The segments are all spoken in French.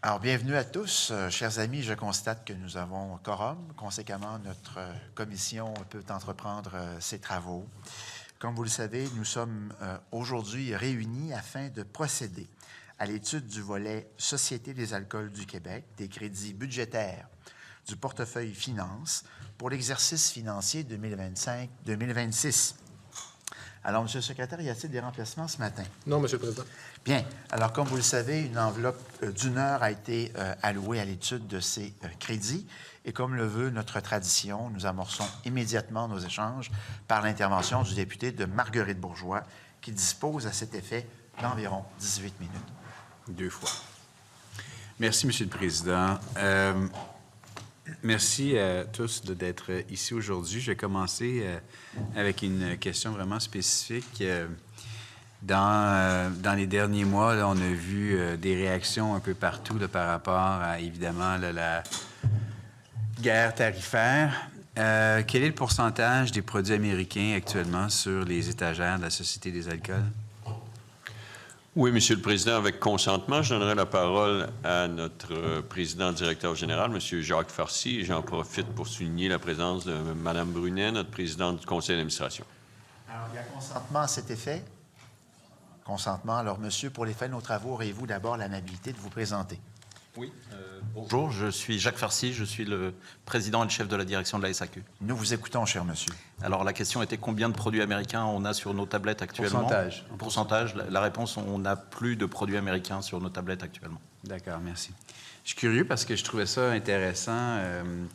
Alors, bienvenue à tous. Chers amis, je constate que nous avons quorum. Conséquemment, notre commission peut entreprendre ses travaux. Comme vous le savez, nous sommes aujourd'hui réunis afin de procéder à l'étude du volet Société des alcools du Québec, des crédits budgétaires du portefeuille Finances pour l'exercice financier 2025-2026. Alors, M. le secrétaire, y a-t-il des remplacements ce matin? Non, M. le Président. Bien. Alors, comme vous le savez, une enveloppe d'1 heure a été allouée à l'étude de ces crédits. Et comme le veut notre tradition, nous amorçons immédiatement nos échanges par l'intervention du député de Marguerite Bourgeois, qui dispose à cet effet d'environ 18 minutes. 2 fois. Merci, M. le Président. Merci à tous d'être ici aujourd'hui. Je vais commencer avec une question vraiment spécifique. Dans les derniers mois, là, on a vu des réactions un peu partout là, par rapport à, évidemment, là, la guerre tarifaire. Quel est le pourcentage des produits américains actuellement sur les étagères de la Société des alcools? Oui, Monsieur le Président, avec consentement, je donnerai la parole à notre président directeur général, M. Jacques Farcy, et j'en profite pour souligner la présence de Mme Brunet, notre présidente du conseil d'administration. Alors, il y a consentement à cet effet? Consentement. Alors, monsieur, pour les faits de nos travaux, auriez-vous d'abord l'amabilité de vous présenter? Oui. Bonjour, je suis Jacques Farcy, je suis le président et le chef de la direction de la SAQ. Nous vous écoutons, cher monsieur. Alors, la question était combien de produits américains on a sur nos tablettes actuellement? Pourcentage. Pourcentage. La réponse, on n'a plus de produits américains sur nos tablettes actuellement. D'accord, merci. Je suis curieux parce que je trouvais ça intéressant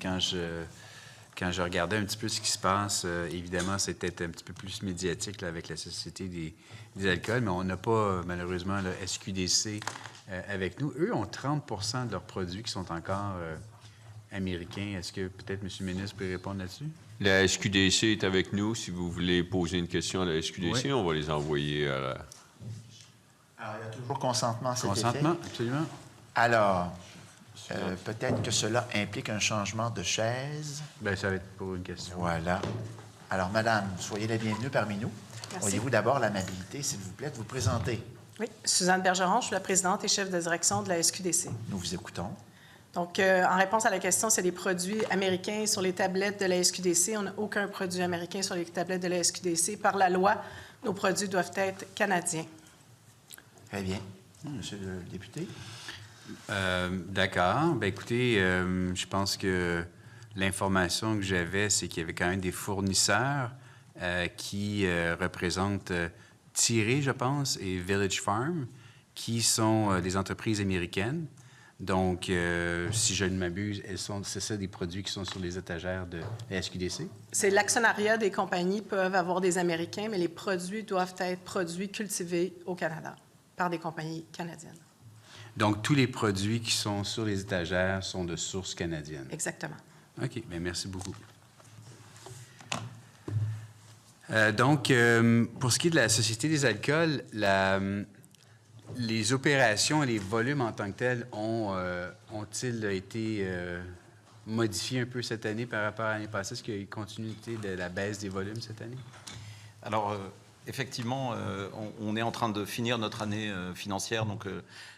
quand je regardais un petit peu ce qui se passe. Évidemment, c'était un petit peu plus médiatique là, avec la Société des alcools, mais on n'a pas, malheureusement, le SQDC avec nous. Eux ont 30 de leurs produits qui sont encore américains. Est-ce que peut-être M. le ministre peut répondre là-dessus? La SQDC est avec nous. Si vous voulez poser une question à la SQDC, Oui. on va les envoyer à la... Alors, il y a toujours consentement à cet Consentement, effet? absolument. Alors, peut-être que cela implique un changement de chaise. Bien, ça va être pour une question. Voilà. Alors, madame, soyez la bienvenue parmi nous. Merci. Auriez-vous d'abord l'amabilité, s'il vous plaît, de vous présenter? Oui, Suzanne Bergeron, je suis la présidente et chef de direction de la SQDC. Nous vous écoutons. Donc, en réponse à la question, c'est des produits américains sur les tablettes de la SQDC. On n'a aucun produit américain sur les tablettes de la SQDC. Par la loi, nos produits doivent être canadiens. Très bien. Monsieur le député? D'accord. Bien, écoutez, je pense que l'information que j'avais, c'est qu'il y avait quand même des fournisseurs qui représentent Thierry, je pense, et Village Farm, qui sont des entreprises américaines. Donc, si je ne m'abuse, c'est ça des produits qui sont sur les étagères de la SQDC? C'est l'actionnariat des compagnies peuvent avoir des Américains, mais les produits doivent être produits cultivés au Canada par des compagnies canadiennes. Donc, tous les produits qui sont sur les étagères sont de source canadienne? Exactement. OK. Bien, merci beaucoup. Pour ce qui est de la Société des alcools, les opérations et les volumes en tant que tels ont-ils été modifiés un peu cette année par rapport à l'année passée? Est-ce qu'il y a eu continuité de la baisse des volumes cette année? Alors, effectivement, on est en train de finir notre année financière, donc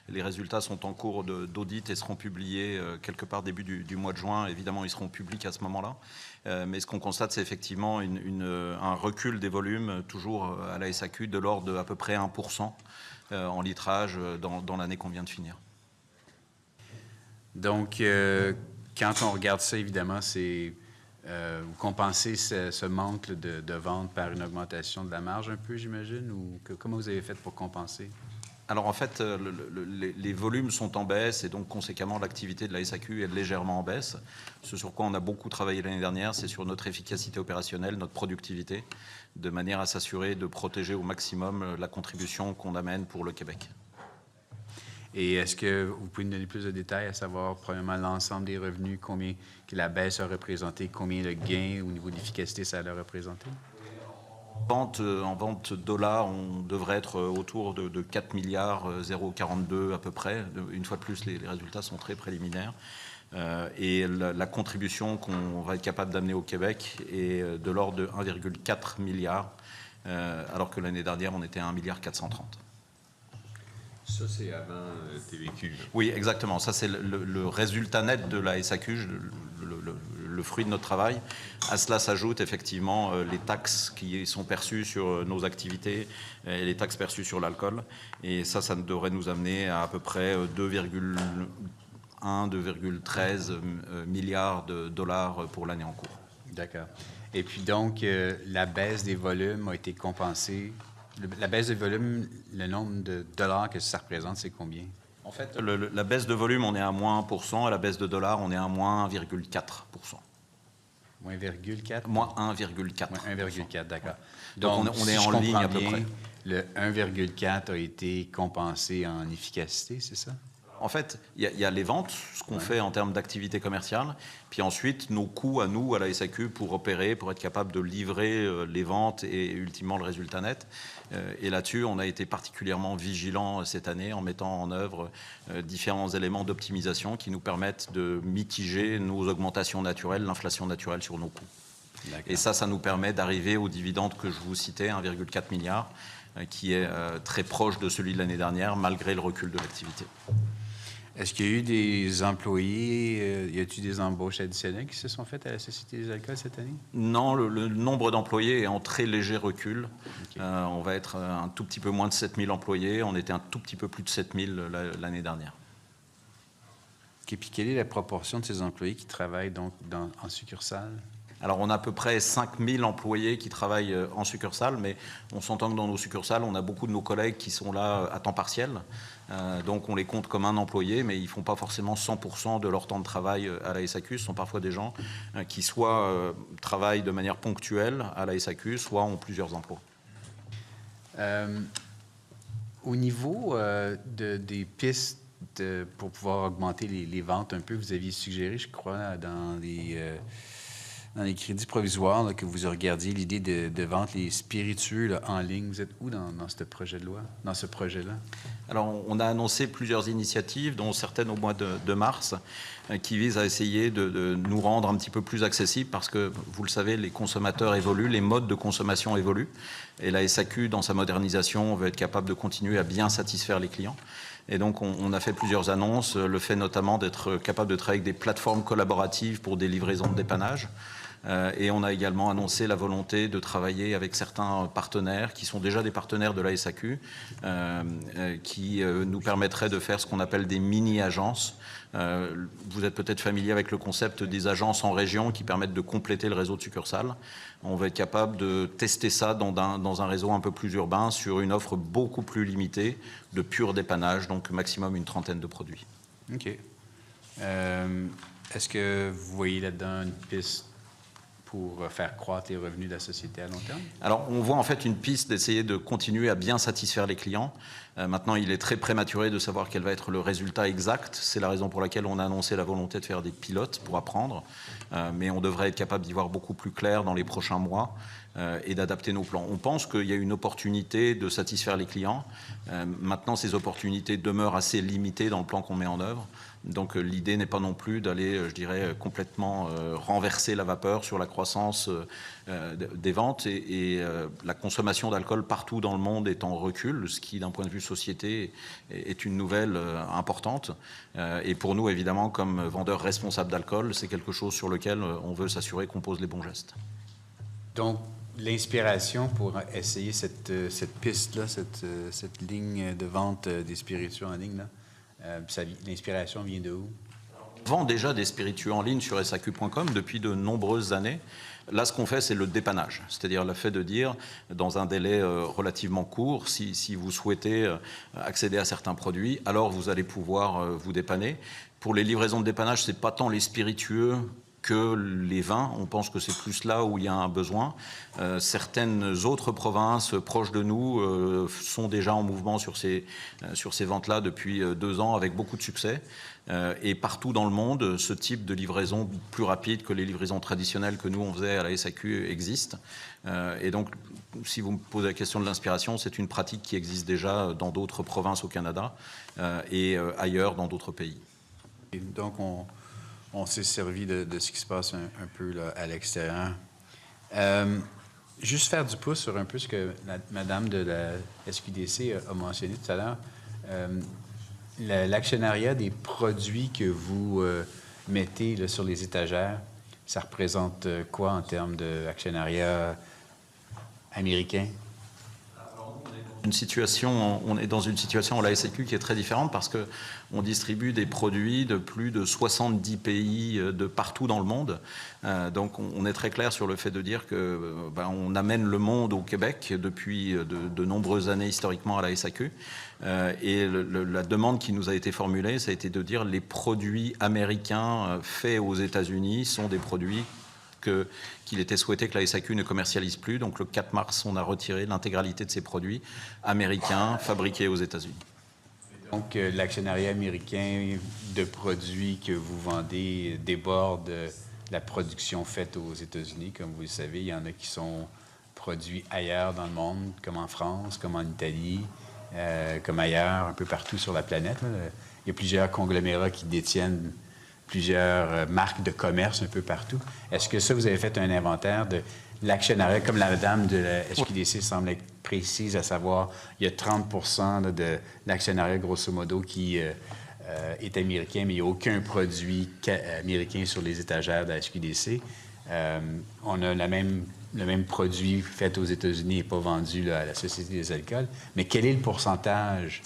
les résultats sont en cours d'audit et seront publiés quelque part début du mois de juin. Évidemment, ils seront publics à ce moment-là. Mais ce qu'on constate, c'est effectivement un recul des volumes, toujours à la SAQ, de l'ordre d'à peu près 1% en litrage dans l'année qu'on vient de finir. Donc, quand on regarde ça, évidemment, c'est... vous compensez ce manque de vente par une augmentation de la marge un peu, j'imagine? Ou comment vous avez fait pour compenser? Alors en fait, les volumes sont en baisse et donc conséquemment l'activité de la SAQ est légèrement en baisse. Ce sur quoi on a beaucoup travaillé l'année dernière, c'est sur notre efficacité opérationnelle, notre productivité, de manière à s'assurer de protéger au maximum la contribution qu'on amène pour le Québec. Et est-ce que vous pouvez nous donner plus de détails, à savoir, premièrement, l'ensemble des revenus, combien que la baisse a représenté, combien le gain au niveau d'efficacité ça a représenté? En vente dollars, on devrait être autour de 4 milliards 0,42 à peu près. Une fois de plus, les résultats sont très préliminaires. Et la contribution qu'on va être capable d'amener au Québec est de l'ordre de 1,4 milliard, alors que l'année dernière, on était à 1,430 milliard. Ça, c'est avant TVQ. Là. Oui, exactement. Ça, c'est le résultat net de la SAQ, le fruit de notre travail. À cela s'ajoutent effectivement les taxes qui sont perçues sur nos activités et les taxes perçues sur l'alcool. Et ça devrait nous amener à peu près 2,13 milliards de dollars pour l'année en cours. D'accord. Et puis donc, la baisse des volumes a été compensée. La baisse des volumes, le nombre de dollars que ça représente, c'est combien? En fait, la baisse de volume, on est à moins 1%, et la baisse de dollars, on est à moins 1,4%. Moins 1,4? Moins 1,4. Moins 1,4, d'accord. Donc, on est en ligne à peu près. Le 1,4 a été compensé en efficacité, c'est ça? En fait, il y a les ventes, ce qu'on fait en termes d'activité commerciale, puis ensuite nos coûts à nous, à la SAQ, pour opérer, pour être capable de livrer les ventes et ultimement le résultat net. Et là-dessus, on a été particulièrement vigilants cette année en mettant en œuvre différents éléments d'optimisation qui nous permettent de mitiger nos augmentations naturelles, l'inflation naturelle sur nos coûts. Et ça nous permet d'arriver au dividende que je vous citais, 1,4 milliard, qui est très proche de celui de l'année dernière, malgré le recul de l'activité. Est-ce qu'il y a eu des employés, y a-t-il des embauches additionnelles qui se sont faites à la Société des alcools cette année? Non, le nombre d'employés est en très léger recul. Okay. On va être un tout petit peu moins de 7000 employés. On était un tout petit peu plus de 7000 l'année dernière. Okay, puis quelle est la proportion de ces employés qui travaillent donc en succursale? Alors, on a à peu près 5000 employés qui travaillent en succursale, mais on s'entend que dans nos succursales, on a beaucoup de nos collègues qui sont là à temps partiel. Donc, on les compte comme un employé, mais ils ne font pas forcément 100% de leur temps de travail à la SAQ. Ce sont parfois des gens qui soit travaillent de manière ponctuelle à la SAQ, soit ont plusieurs emplois. Au niveau des pistes pour pouvoir augmenter les ventes un peu, vous aviez suggéré, je crois, dans les crédits provisoires, là, que vous regardiez l'idée de vendre les spiritueux là, en ligne. Vous êtes où dans ce projet de loi, dans ce projet-là? Alors, on a annoncé plusieurs initiatives, dont certaines au mois de mars, qui visent à essayer de nous rendre un petit peu plus accessibles, parce que, vous le savez, les consommateurs évoluent, les modes de consommation évoluent, et la SAQ, dans sa modernisation, veut être capable de continuer à bien satisfaire les clients. Et donc, on a fait plusieurs annonces, le fait notamment d'être capable de travailler avec des plateformes collaboratives pour des livraisons de dépannage. Et on a également annoncé la volonté de travailler avec certains partenaires qui sont déjà des partenaires de la SAQ, qui nous permettraient de faire ce qu'on appelle des mini-agences. Vous êtes peut-être familier avec le concept des agences en région qui permettent de compléter le réseau de succursales. On va être capable de tester ça dans un réseau un peu plus urbain sur une offre beaucoup plus limitée de pur dépannage, donc maximum une 30aine de produits. OK. Est-ce que vous voyez là-dedans une piste pour faire croître les revenus de la société à long terme? Alors, on voit en fait une piste d'essayer de continuer à bien satisfaire les clients. Maintenant, il est très prématuré de savoir quel va être le résultat exact. C'est la raison pour laquelle on a annoncé la volonté de faire des pilotes pour apprendre. Mais on devrait être capable d'y voir beaucoup plus clair dans les prochains mois et d'adapter nos plans. On pense qu'il y a une opportunité de satisfaire les clients. Maintenant, ces opportunités demeurent assez limitées dans le plan qu'on met en œuvre. Donc l'idée n'est pas non plus d'aller, je dirais, complètement renverser la vapeur sur la croissance des ventes et la consommation d'alcool partout dans le monde est en recul, ce qui, d'un point de vue société, est une nouvelle importante. Et pour nous, évidemment, comme vendeurs responsables d'alcool, c'est quelque chose sur lequel on veut s'assurer qu'on pose les bons gestes. Donc, l'inspiration pour essayer cette piste-là, cette ligne de vente des spiritueux en ligne, là, l'inspiration vient de où? On vend déjà des spiritueux en ligne sur SAQ.com depuis de nombreuses années. Là, ce qu'on fait, c'est le dépannage, c'est-à-dire le fait de dire, dans un délai relativement court, si vous souhaitez accéder à certains produits, alors vous allez pouvoir vous dépanner. Pour les livraisons de dépannage, ce n'est pas tant les spiritueux que les vins. On pense que c'est plus là où il y a un besoin. Certaines autres provinces proches de nous sont déjà en mouvement sur ces ventes-là depuis 2 ans avec beaucoup de succès. Et partout dans le monde, ce type de livraison plus rapide que les livraisons traditionnelles que nous on faisait à la SAQ existe. Et donc, si vous me posez la question de l'inspiration, c'est une pratique qui existe déjà dans d'autres provinces au Canada et ailleurs dans d'autres pays. Et donc, on s'est servi de ce qui se passe un peu là, à l'extérieur. Juste faire du pouce sur un peu ce que Madame de la SQDC a mentionné tout à l'heure. L'actionnariat des produits que vous mettez là, sur les étagères, ça représente quoi en termes d'actionnariat américain? On est dans une situation à la SAQ qui est très différente parce qu'on distribue des produits de plus de 70 pays de partout dans le monde. Donc on est très clair sur le fait de dire qu'on amène le monde au Québec depuis de nombreuses années historiquement à la SAQ. Et la demande qui nous a été formulée, ça a été de dire les produits américains faits aux États-Unis sont des produits qu'il était souhaité que la SAQ ne commercialise plus. Donc le 4 mars, on a retiré l'intégralité de ces produits américains fabriqués aux États-Unis. Donc l'actionnariat américain de produits que vous vendez déborde la production faite aux États-Unis. Comme vous le savez, il y en a qui sont produits ailleurs dans le monde, comme en France, comme en Italie, comme ailleurs, un peu partout sur la planète. Là. Il y a plusieurs conglomérats qui détiennent plusieurs marques de commerce un peu partout. Est-ce que ça, vous avez fait un inventaire de l'actionnariat, comme la dame de la SQDC semble être précise, à savoir, il y a 30 % de l'actionnariat, grosso modo, qui est américain, mais il n'y a aucun produit américain sur les étagères de la SQDC. On a le même produit fait aux États-Unis et pas vendu là, à la Société des alcools. Mais quel est le pourcentage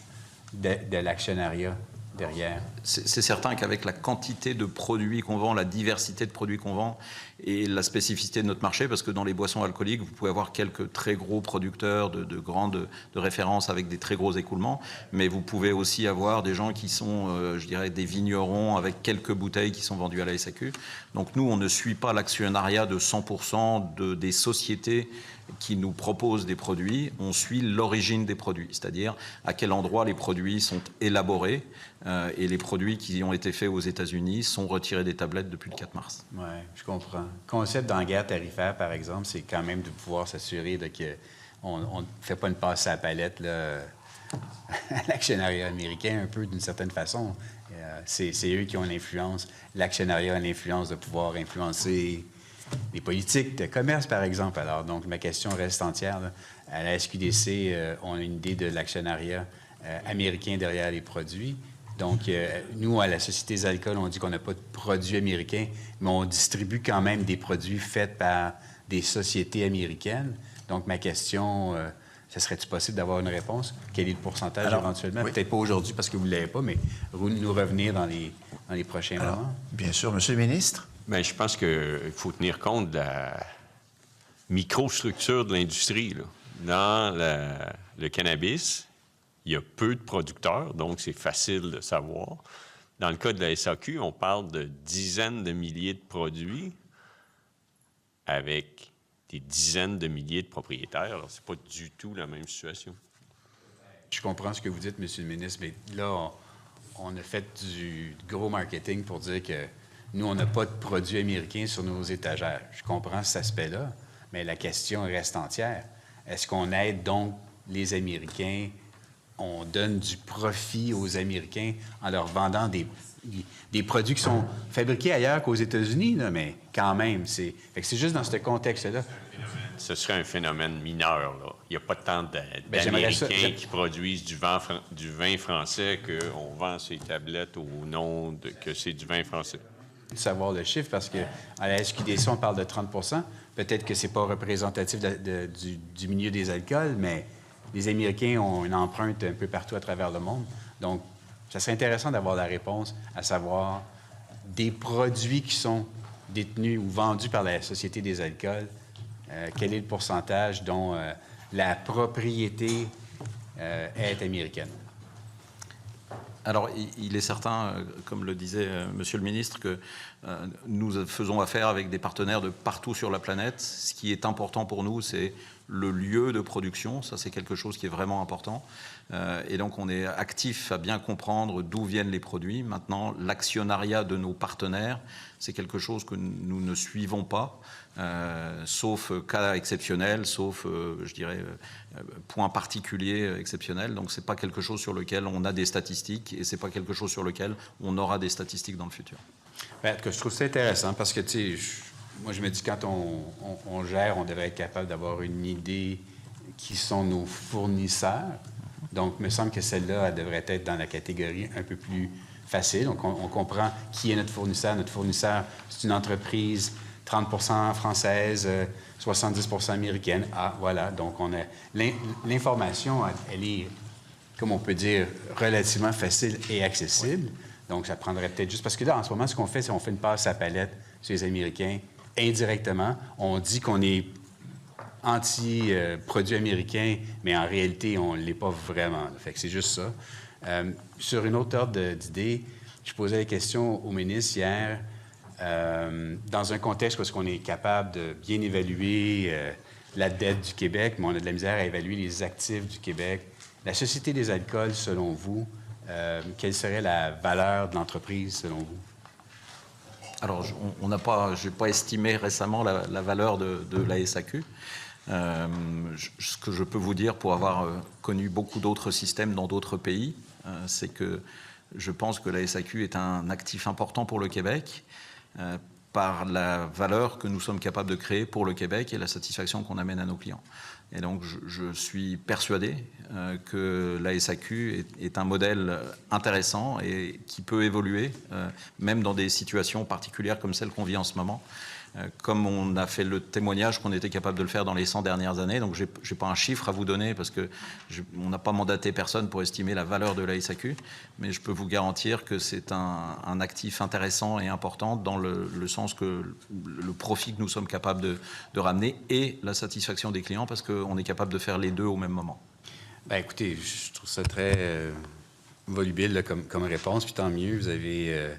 de l'actionnariat derrière? C'est certain qu'avec la quantité de produits qu'on vend, la diversité de produits qu'on vend et la spécificité de notre marché, parce que dans les boissons alcooliques, vous pouvez avoir quelques très gros producteurs de référence avec des très gros écoulements, mais vous pouvez aussi avoir des gens qui sont, je dirais, des vignerons avec quelques bouteilles qui sont vendues à la SAQ. Donc nous, on ne suit pas l'actionnariat de 100% des sociétés qui nous proposent des produits, on suit l'origine des produits, c'est-à-dire à quel endroit les produits sont élaborés, et les produits qui ont été faits aux États-Unis sont retirés des tablettes depuis le 4 mars. Oui, je comprends. Le concept dans la guerre tarifaire, par exemple, c'est quand même de pouvoir s'assurer qu'on ne fait pas une passe à la palette là, à l'actionnariat américain, un peu d'une certaine façon. C'est eux qui ont l'influence. L'actionnariat a l'influence de pouvoir influencer les politiques de commerce, par exemple. Alors, donc, ma question reste entière. Là. À la SQDC, on a une idée de l'actionnariat américain derrière les produits. Donc, nous, à la Société des alcools, on dit qu'on n'a pas de produits américains, mais on distribue quand même des produits faits par des sociétés américaines. Donc, ma question, ce serait-il possible d'avoir une réponse? Quel est le pourcentage éventuellement? Oui. Peut-être pas aujourd'hui parce que vous ne l'avez pas, mais nous revenir dans les prochains moments. Bien sûr. Monsieur le ministre? Bien, je pense qu'il faut tenir compte de la microstructure de l'industrie. Là. Dans le cannabis, il y a peu de producteurs, donc c'est facile de savoir. Dans le cas de la SAQ, on parle de dizaines de milliers de produits avec des dizaines de milliers de propriétaires. Alors, c'est pas du tout la même situation. Je comprends ce que vous dites, Monsieur le ministre, mais là, on a fait du gros marketing pour dire que nous, on n'a pas de produits américains sur nos étagères. Je comprends cet aspect-là, mais la question reste entière. Est-ce qu'on aide donc les Américains? On donne du profit aux Américains en leur vendant des produits qui sont fabriqués ailleurs qu'aux États-Unis, là, mais quand même, c'est juste dans ce contexte-là. Ce serait un phénomène mineur. Là. Il n'y a pas tant d'Américains qui produisent du vin français qu'on vend ces tablettes au nom que c'est du vin français. Savoir le chiffre, parce qu'à la SQDC, on parle de 30 %. Peut-être que ce n'est pas représentatif du milieu des alcools, mais les Américains ont une empreinte un peu partout à travers le monde. Donc, ça serait intéressant d'avoir la réponse, à savoir des produits qui sont détenus ou vendus par la Société des alcools, quel est le pourcentage dont la propriété est américaine? Alors, il est certain, comme le disait Monsieur le ministre, que nous faisons affaire avec des partenaires de partout sur la planète. Ce qui est important pour nous, c'est le lieu de production. Ça, c'est quelque chose qui est vraiment important. Et donc, on est actif à bien comprendre d'où viennent les produits. Maintenant, l'actionnariat de nos partenaires, c'est quelque chose que nous ne suivons pas, sauf cas exceptionnel, sauf, je dirais, point particulier exceptionnel. Donc, c'est pas quelque chose sur lequel on a des statistiques et c'est pas quelque chose sur lequel on aura des statistiques dans le futur. Bien, en tout cas, je trouve ça intéressant parce que, tu sais, moi, je me dis, quand on gère, on devrait être capable d'avoir une idée qui sont nos fournisseurs. Donc, il me semble que celle-là, elle devrait être dans la catégorie un peu plus facile. Donc, on comprend qui est notre fournisseur. Notre fournisseur, c'est une entreprise 30 française, 70 américaine. Ah, voilà. Donc, on a l'information, elle est, comme on peut dire, relativement facile et accessible. Donc, ça prendrait peut-être juste... Parce que là, en ce moment, ce qu'on fait, c'est qu'on fait une passe à palette sur les Américains indirectement. On dit qu'on est anti-produits américains, mais en réalité, on ne l'est pas vraiment. Fait que c'est juste ça. Sur une autre ordre d'idée, je posais la question au ministre hier, dans un contexte où est-ce qu'on est capable de bien évaluer la dette du Québec, mais on a de la misère à évaluer les actifs du Québec. La Société des alcools, selon vous, quelle serait la valeur de l'entreprise, selon vous? Alors, je n'ai pas estimé récemment la valeur de la SAQ. Ce que je peux vous dire, pour avoir connu beaucoup d'autres systèmes dans d'autres pays, c'est que je pense que la SAQ est un actif important pour le Québec, par la valeur que nous sommes capables de créer pour le Québec et la satisfaction qu'on amène à nos clients. Et donc, je suis persuadé que la SAQ est un modèle intéressant et qui peut évoluer, même dans des situations particulières comme celle qu'on vit en ce moment. Comme on a fait le témoignage qu'on était capable de le faire dans les 100 dernières années. Donc, je n'ai pas un chiffre à vous donner parce qu'on n'a pas mandaté personne pour estimer la valeur de la SAQ, mais je peux vous garantir que c'est un actif intéressant et important dans le sens que le profit que nous sommes capables de ramener et la satisfaction des clients parce qu'on est capable de faire les deux au même moment. Bien, écoutez, je trouve ça très volubile là, comme réponse, puis tant mieux, vous avez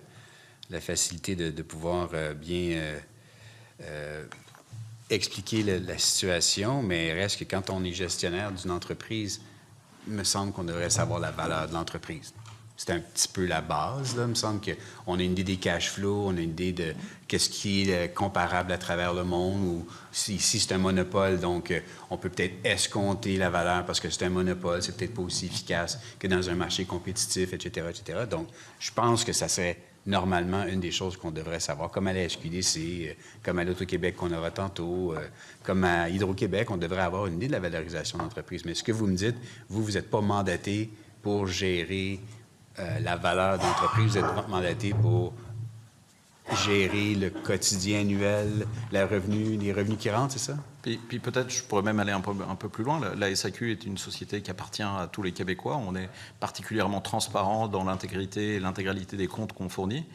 la facilité de pouvoir bien... expliquer la situation, mais reste que quand on est gestionnaire d'une entreprise, il me semble qu'on devrait savoir la valeur de l'entreprise. C'est un petit peu la base, là. Il me semble qu'on a une idée des cash flows, on a une idée de qu'est-ce qui est comparable à travers le monde, ou si c'est un monopole, donc on peut peut-être escompter la valeur parce que c'est un monopole, c'est peut-être pas aussi efficace que dans un marché compétitif, etc., etc. Donc, je pense que ça serait normalement une des choses qu'on devrait savoir, comme à la SQDC, comme à l'Auto-Québec qu'on aura tantôt, comme à Hydro-Québec, on devrait avoir une idée de la valorisation d'entreprise. Mais ce que vous me dites, vous n'êtes pas mandaté pour gérer la valeur d'entreprise, vous êtes mandaté pour gérer le quotidien annuel, les revenus qui rentrent, c'est ça? Puis peut-être, je pourrais même aller un peu plus loin. La SAQ est une société qui appartient à tous les Québécois. On est particulièrement transparent dans l'intégrité et l'intégralité des comptes qu'on fournit.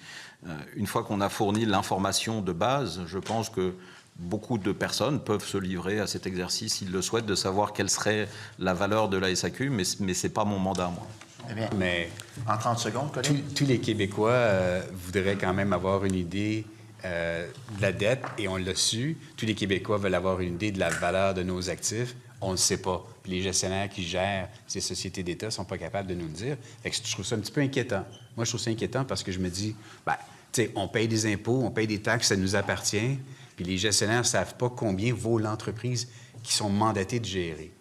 Une fois qu'on a fourni l'information de base, je pense que beaucoup de personnes peuvent se livrer à cet exercice s'ils le souhaitent, de savoir quelle serait la valeur de la SAQ, mais ce n'est pas mon mandat, moi. Eh bien, Mais en 30 secondes, collègue. tous les Québécois voudraient quand même avoir une idée de la dette, et on l'a su. Tous les Québécois veulent avoir une idée de la valeur de nos actifs. On ne le sait pas. Puis les gestionnaires qui gèrent ces sociétés d'État ne sont pas capables de nous le dire. Fait que je trouve ça un petit peu inquiétant. Moi, je trouve ça inquiétant parce que je me dis, bien, tu sais, on paye des impôts, on paye des taxes, ça nous appartient, puis les gestionnaires ne savent pas combien vaut l'entreprise qui sont mandatés de gérer.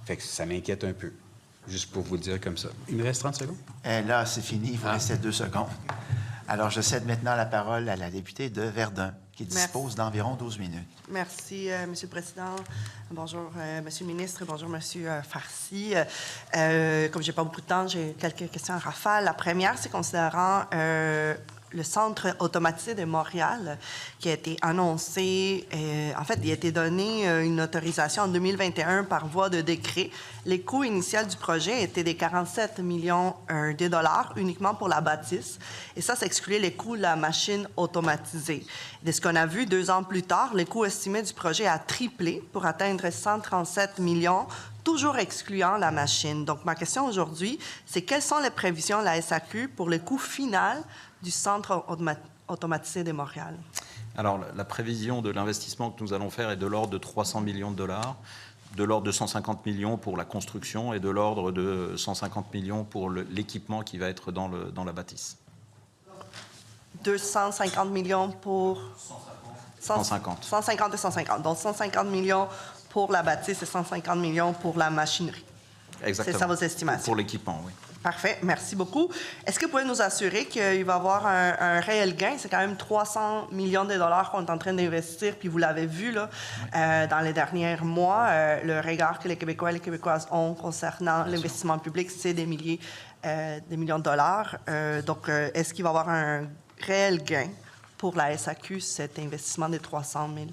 Fait que ça m'inquiète un peu. Juste pour vous le dire comme ça. Il me reste 30 secondes? Là, c'est fini. Il vous restait 2 secondes. Alors, je cède maintenant la parole à la députée de Verdun, qui dispose d'environ 12 minutes. Merci, M. le Président. Bonjour, M. le ministre. Bonjour, M. Farcy. Comme je n'ai pas beaucoup de temps, j'ai quelques questions à rafale. La première, c'est considérant le Centre automatisé de Montréal qui a été annoncé. En fait, il a été donné une autorisation en 2021 par voie de décret. Les coûts initiaux du projet étaient des 47 millions de dollars uniquement pour la bâtisse. Et ça excluait les coûts de la machine automatisée. De ce qu'on a vu 2 ans plus tard, les coûts estimés du projet a triplé pour atteindre 137 millions, toujours excluant la machine. Donc, ma question aujourd'hui, c'est quelles sont les prévisions de la SAQ pour le coût final du Centre automatisé de Montréal? Alors, la prévision de l'investissement que nous allons faire est de l'ordre de 300 millions de dollars, de l'ordre de 150 millions pour la construction et de l'ordre de 150 millions pour l'équipement qui va être dans la bâtisse. 250 millions pour... 150. 150 et 150. Donc, 150 millions pour la bâtisse et 150 millions pour la machinerie. Exactement. C'est ça vos estimations? Pour l'équipement, oui. Parfait, merci beaucoup. Est-ce que vous pouvez nous assurer qu'il va y avoir un réel gain? C'est quand même 300 millions de dollars qu'on est en train d'investir, puis vous l'avez vu là, dans les derniers mois, le regard que les Québécois et les Québécoises ont concernant l'investissement public, c'est des millions de dollars. Donc, est-ce qu'il va y avoir un réel gain pour la SAQ, cet investissement de 300 000?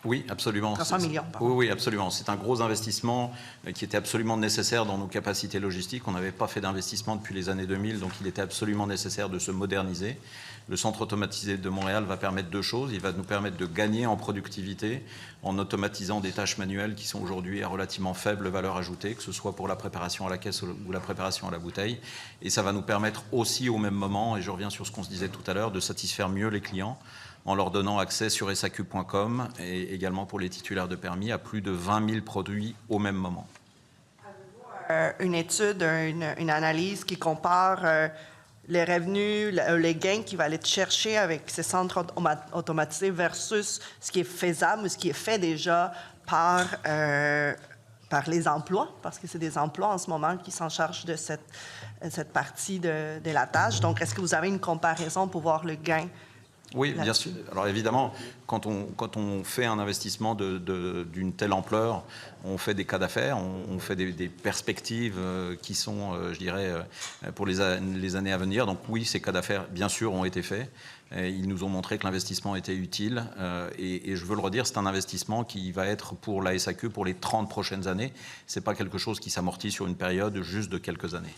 Oui, absolument. 300 millions, pardon. Oui, absolument. C'est un gros investissement qui était absolument nécessaire dans nos capacités logistiques. On n'avait pas fait d'investissement depuis les années 2000, donc il était absolument nécessaire de se moderniser. Le centre automatisé de Montréal va permettre deux choses. Il va nous permettre de gagner en productivité en automatisant des tâches manuelles qui sont aujourd'hui à relativement faible valeur ajoutée, que ce soit pour la préparation à la caisse ou la préparation à la bouteille. Et ça va nous permettre aussi au même moment, et je reviens sur ce qu'on se disait tout à l'heure, de satisfaire mieux les clients en leur donnant accès sur SAQ.com et également pour les titulaires de permis à plus de 20 000 produits au même moment. Une étude, une analyse qui compare les revenus, les gains qu'il va aller chercher avec ces centres automatisés versus ce qui est faisable ou ce qui est fait déjà par les emplois, parce que c'est des emplois en ce moment qui s'en chargent de cette partie de la tâche. Donc, est-ce que vous avez une comparaison pour voir le gain? Oui, bien sûr. Alors évidemment, quand on fait un investissement d'une telle ampleur, on fait des cas d'affaires, on fait des perspectives qui sont, je dirais, pour les années à venir. Donc oui, ces cas d'affaires, bien sûr, ont été faits. Et ils nous ont montré que l'investissement était utile. Et je veux le redire, c'est un investissement qui va être pour la SAQ pour les 30 prochaines années. Ce n'est pas quelque chose qui s'amortit sur une période juste de quelques années.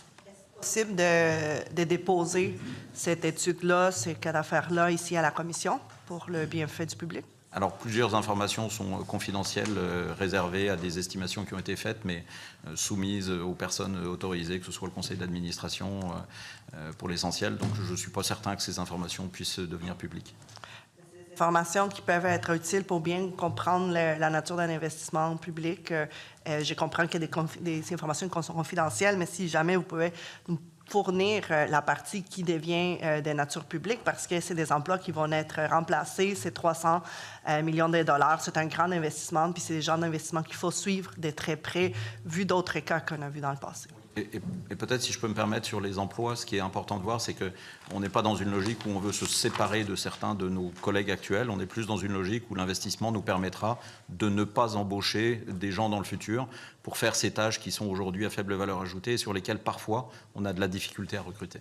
Possible de déposer cette étude-là, ces cas d'affaires-là, ici à la Commission pour le bienfait du public? Alors, plusieurs informations sont confidentielles, réservées à des estimations qui ont été faites, mais soumises aux personnes autorisées, que ce soit le conseil d'administration pour l'essentiel. Donc, je ne suis pas certain que ces informations puissent devenir publiques. Informations qui peuvent être utiles pour bien comprendre la nature d'un investissement public. Je comprends qu'il y a des informations qui sont confidentielles, mais si jamais vous pouvez nous fournir la partie qui devient de nature publique, parce que c'est des emplois qui vont être remplacés, c'est 300 millions de dollars, c'est un grand investissement, puis c'est des genres d'investissements qu'il faut suivre de très près, vu d'autres cas qu'on a vus dans le passé. Et peut-être, si je peux me permettre, sur les emplois, ce qui est important de voir, c'est qu'on n'est pas dans une logique où on veut se séparer de certains de nos collègues actuels. On est plus dans une logique où l'investissement nous permettra de ne pas embaucher des gens dans le futur pour faire ces tâches qui sont aujourd'hui à faible valeur ajoutée et sur lesquelles, parfois, on a de la difficulté à recruter.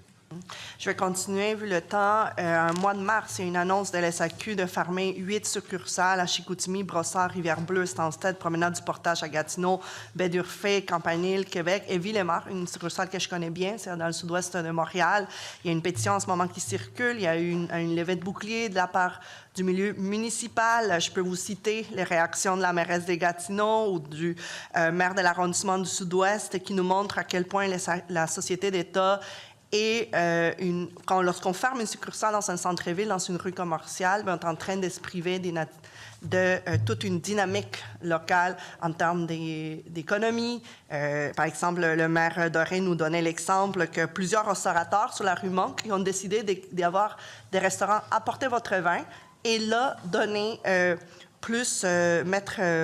Je vais continuer, vu le temps. Un mois de mars, il y a une annonce de l'SAQ de fermer 8 succursales à Chicoutimi, Brossard, Rivière-Bleue, Stansted, Promenade du Portage à Gatineau, Baie d'Urfé, Campanile, Québec et Villemar, une succursale que je connais bien, c'est dans le sud-ouest de Montréal. Il y a une pétition en ce moment qui circule. Il y a eu une levée de bouclier de la part du milieu municipal. Je peux vous citer les réactions de la mairesse de Gatineau ou du maire de l'arrondissement du sud-ouest qui nous montrent à quel point la société d'État et lorsqu'on ferme une succursale dans un centre-ville, dans une rue commerciale, on est en train de se priver de toute une dynamique locale en termes d'économie. Par exemple, le maire Doré nous donnait l'exemple que plusieurs restaurateurs sur la rue Monk ont décidé d'avoir des restaurants apportez votre vin et là, donner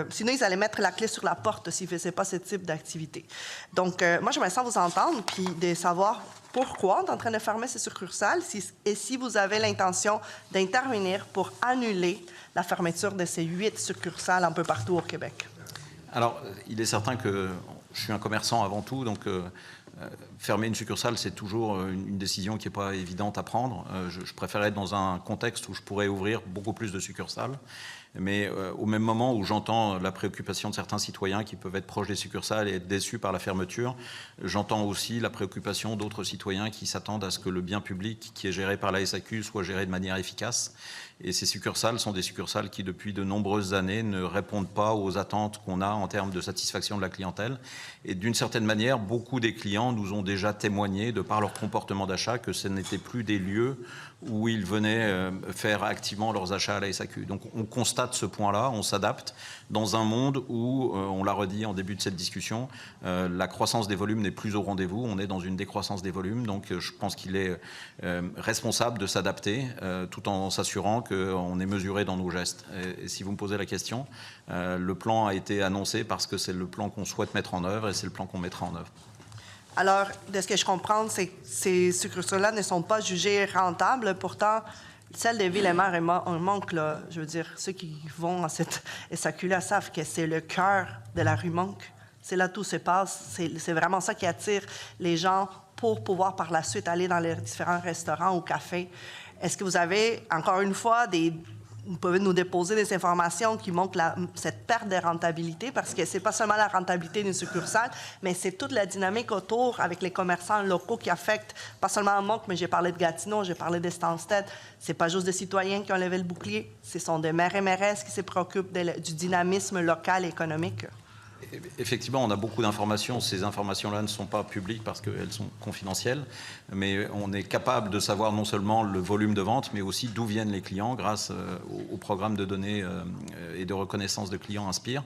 sinon, ils allaient mettre la clé sur la porte s'ils ne faisaient pas ce type d'activité. Donc, moi, j'aimerais ça vous entendre, puis de savoir pourquoi on est en train de fermer ces succursales et si vous avez l'intention d'intervenir pour annuler la fermeture de ces 8 succursales un peu partout au Québec. Alors, il est certain que je suis un commerçant avant tout, donc fermer une succursale, c'est toujours une décision qui n'est pas évidente à prendre. Je préfère être dans un contexte où je pourrais ouvrir beaucoup plus de succursales. Mais au même moment où j'entends la préoccupation de certains citoyens qui peuvent être proches des succursales et être déçus par la fermeture, j'entends aussi la préoccupation d'autres citoyens qui s'attendent à ce que le bien public qui est géré par la SAQ soit géré de manière efficace. Et ces succursales sont des succursales qui, depuis de nombreuses années, ne répondent pas aux attentes qu'on a en termes de satisfaction de la clientèle. Et d'une certaine manière, beaucoup des clients nous ont déjà témoigné, de par leur comportement d'achat, que ce n'était plus des lieux où ils venaient faire activement leurs achats à la SAQ. Donc on constate ce point-là, on s'adapte dans un monde où, on l'a redit en début de cette discussion, la croissance des volumes n'est plus au rendez-vous, on est dans une décroissance des volumes, donc je pense qu'il est responsable de s'adapter tout en s'assurant qu'on est mesuré dans nos gestes. Et si vous me posez la question, le plan a été annoncé parce que c'est le plan qu'on souhaite mettre en œuvre et c'est le plan qu'on mettra en œuvre. Alors, de ce que je comprends, c'est que ces succursales-là ne sont pas jugées rentables. Pourtant, celles des villes et maires manquent, là. Je veux dire, ceux qui vont à cette SAQ-là savent que c'est le cœur de la rue Monk. C'est là où tout se passe. C'est vraiment ça qui attire les gens pour pouvoir par la suite aller dans les différents restaurants ou cafés. Est-ce que vous avez, encore une fois, vous pouvez nous déposer des informations qui montrent cette perte de rentabilité, parce que c'est pas seulement la rentabilité d'une succursale, mais c'est toute la dynamique autour avec les commerçants locaux qui affectent, pas seulement Monk, mais j'ai parlé de Gatineau, j'ai parlé de Stansted. C'est pas juste des citoyens qui ont levé le bouclier, ce sont des maires et mairesses qui se préoccupent du dynamisme local et économique. Effectivement, on a beaucoup d'informations. Ces informations-là ne sont pas publiques parce qu'elles sont confidentielles, mais on est capable de savoir non seulement le volume de vente, mais aussi d'où viennent les clients grâce au programme de données et de reconnaissance de clients Inspire.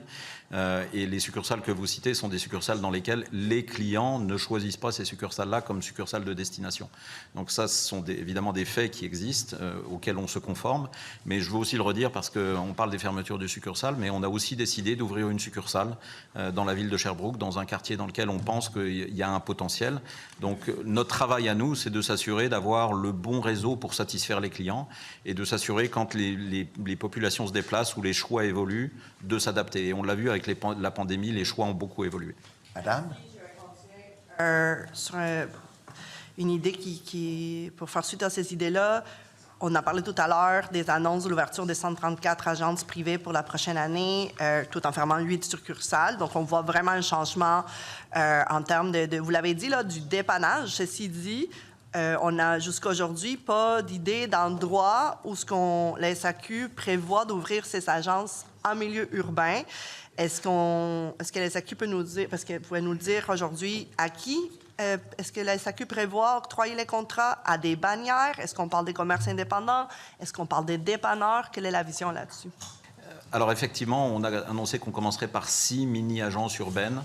Et les succursales que vous citez sont des succursales dans lesquelles les clients ne choisissent pas ces succursales-là comme succursales de destination. Donc ça, ce sont évidemment des faits qui existent, auxquels on se conforme. Mais je veux aussi le redire parce qu'on parle des fermetures de succursales, mais on a aussi décidé d'ouvrir une succursale dans la ville de Sherbrooke, dans un quartier dans lequel on pense qu'il y a un potentiel. Donc notre travail à nous, c'est de s'assurer d'avoir le bon réseau pour satisfaire les clients et de s'assurer quand les populations se déplacent ou les choix évoluent, de s'adapter. Et on l'a vu avec la pandémie, les choix ont beaucoup évolué. Madame? Sur une idée pour faire suite à ces idées-là, on a parlé tout à l'heure des annonces de l'ouverture de 134 agences privées pour la prochaine année, tout en fermant 8 succursales. Donc, on voit vraiment un changement en termes de vous l'avez dit, là, du dépannage. Ceci dit, on n'a jusqu'à aujourd'hui pas d'idée d'endroit où la SAQ prévoit d'ouvrir ces agences en milieu urbain. Est-ce que la SAQ peut nous dire, parce que vous pouvez nous le dire aujourd'hui, à qui? Est-ce que la SAQ prévoit octroyer les contrats à des bannières? Est-ce qu'on parle des commerces indépendants? Est-ce qu'on parle des dépanneurs? Quelle est la vision là-dessus? Alors effectivement, on a annoncé qu'on commencerait par 6 mini-agences urbaines.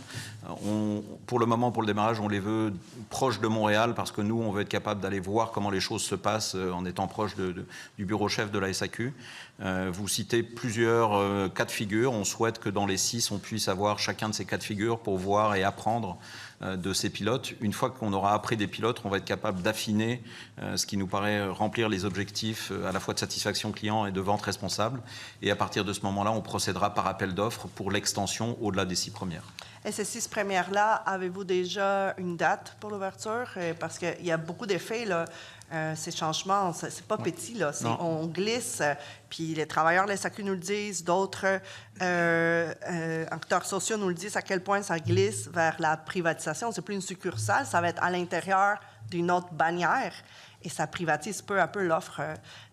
Pour le moment, pour le démarrage, on les veut proches de Montréal parce que nous, on veut être capable d'aller voir comment les choses se passent en étant proche du bureau chef de la SAQ. Vous citez plusieurs cas de figure. On souhaite que dans les 6, on puisse avoir chacun de ces cas de figure pour voir et apprendre de ces pilotes. Une fois qu'on aura appris des pilotes, on va être capable d'affiner ce qui nous paraît remplir les objectifs à la fois de satisfaction client et de vente responsable. Et à partir de ce moment-là, on procédera par appel d'offres pour l'extension au-delà des 6 premières. Et ces 6 premières-là, avez-vous déjà une date pour l'ouverture? Parce qu'il y a beaucoup d'effets, là. Ces changements, c'est pas petit, là. On glisse, puis les travailleurs de la SAQ nous le disent, d'autres acteurs sociaux nous le disent à quel point ça glisse vers la privatisation. C'est plus une succursale, ça va être à l'intérieur d'une autre bannière et ça privatise peu à peu l'offre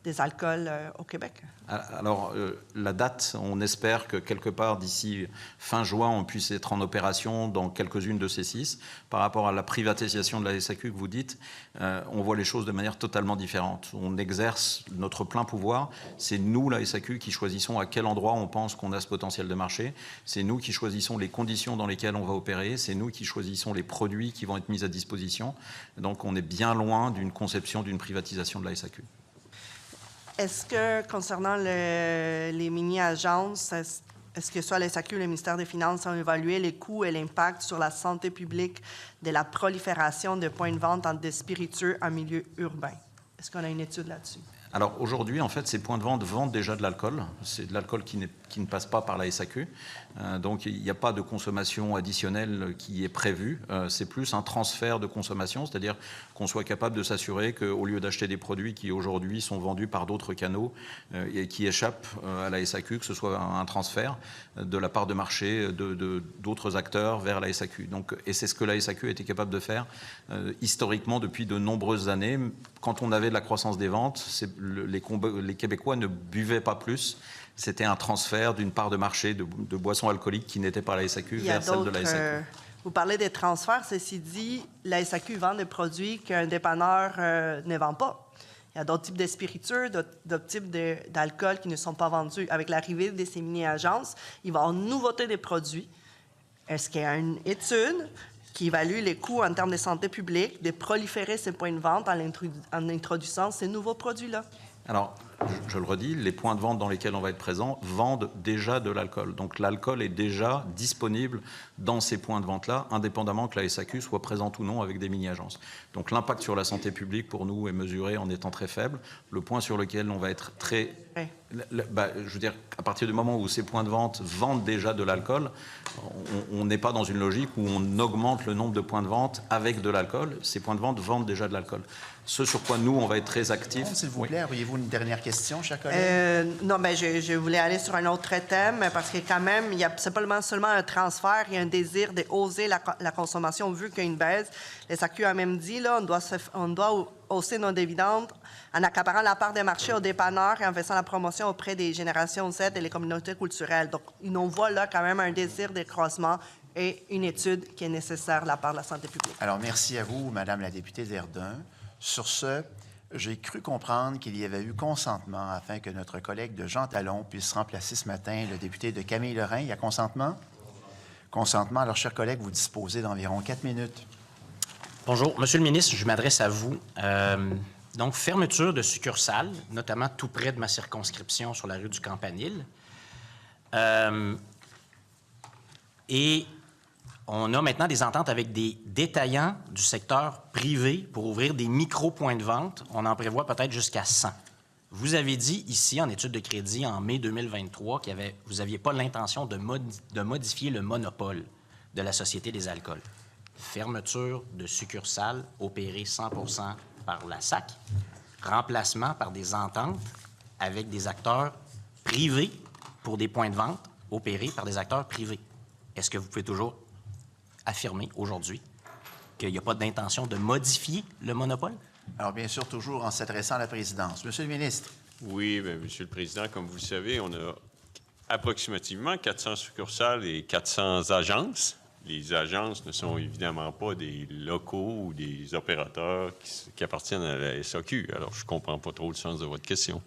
des alcools au Québec. Alors, la date, on espère que quelque part d'ici fin juin, on puisse être en opération dans quelques-unes de ces 6. Par rapport à la privatisation de la SAQ que vous dites, on voit les choses de manière totalement différente. On exerce notre plein pouvoir. C'est nous, la SAQ, qui choisissons à quel endroit on pense qu'on a ce potentiel de marché. C'est nous qui choisissons les conditions dans lesquelles on va opérer. C'est nous qui choisissons les produits qui vont être mis à disposition. Donc, on est bien loin d'une conception d'une privatisation de la SAQ. Est-ce que, concernant les mini-agences, est-ce que soit la SAQ ou le ministère des Finances ont évalué les coûts et l'impact sur la santé publique de la prolifération de points de vente de spiritueux en milieu urbain? Est-ce qu'on a une étude là-dessus? Alors aujourd'hui, en fait, ces points de vente vendent déjà de l'alcool. C'est de l'alcool qui ne passe pas par la SAQ. Donc il n'y a pas de consommation additionnelle qui est prévue. C'est plus un transfert de consommation, c'est-à-dire qu'on soit capable de s'assurer qu'au lieu d'acheter des produits qui aujourd'hui sont vendus par d'autres canaux et qui échappent à la SAQ, que ce soit un transfert de la part de marché d'autres acteurs vers la SAQ. Donc, et c'est ce que la SAQ était capable de faire historiquement depuis de nombreuses années. Quand on avait de la croissance des ventes, les Québécois ne buvaient pas plus. C'était un transfert d'une part de marché de boissons alcooliques qui n'était pas la SAQ vers celle de la SAQ. Vous parlez des transferts. Ceci dit, la SAQ vend des produits qu'un dépanneur ne vend pas. Il y a d'autres types de spiritueux, d'autres types d'alcool qui ne sont pas vendus. Avec l'arrivée de ces mini-agences, il va y avoir une nouveauté des produits. Est-ce qu'il y a une étude qui évalue les coûts en termes de santé publique, de proliférer ces points de vente en introduisant ces nouveaux produits-là? Alors, je le redis, les points de vente dans lesquels on va être présent vendent déjà de l'alcool. Donc l'alcool est déjà disponible dans ces points de vente-là, indépendamment que la SAQ soit présente ou non avec des mini-agences. Donc l'impact sur la santé publique, pour nous, est mesuré en étant très faible. Le point sur lequel on va être très... Oui. Je veux dire, à partir du moment où ces points de vente vendent déjà de l'alcool, on n'est pas dans une logique où on augmente le nombre de points de vente avec de l'alcool. Ces points de vente vendent déjà de l'alcool. Ce sur quoi nous, on va être très actifs. S'il vous plaît, auriez-vous une dernière question, chers collègues? Non, mais je voulais aller sur un autre thème parce que quand même, c'est pas seulement un transfert, il y a un désir de oser la consommation vu qu'il y a une baisse. Les SAQ a même dit, là, on doit hausser nos dividendes en accaparant la part des marchés aux dépanneurs et en faisant la promotion auprès des générations Z et les communautés culturelles. Donc, on voit là quand même un désir de croissement et une étude qui est nécessaire de la part de la santé publique. Alors, merci à vous, Madame la députée Verdun. Sur ce, j'ai cru comprendre qu'il y avait eu consentement afin que notre collègue de Jean Talon puisse remplacer ce matin le député de Camille Lorrain. Il y a consentement? Consentement. Alors, chers collègues, vous disposez d'environ 4 minutes. Bonjour. Monsieur le ministre, je m'adresse à vous. Donc, fermeture de succursales, notamment tout près de ma circonscription sur la rue du Campanile. Et on a maintenant des ententes avec des détaillants du secteur privé pour ouvrir des micro-points de vente. On en prévoit peut-être jusqu'à 100. Vous avez dit ici, en étude de crédit, en mai 2023, que vous n'aviez pas l'intention de modifier le monopole de la Société des alcools. Fermeture de succursales opérée 100 % par la SAC, remplacement par des ententes avec des acteurs privés pour des points de vente opérés par des acteurs privés. Est-ce que vous pouvez toujours affirmer aujourd'hui qu'il n'y a pas d'intention de modifier le monopole? Alors, bien sûr, toujours en s'adressant à la présidence. Monsieur le ministre. Oui, bien, Monsieur le Président, comme vous le savez, on a approximativement 400 succursales et 400 agences. Les agences ne sont évidemment pas des locaux ou des opérateurs qui appartiennent à la SAQ. Alors, je ne comprends pas trop le sens de votre question.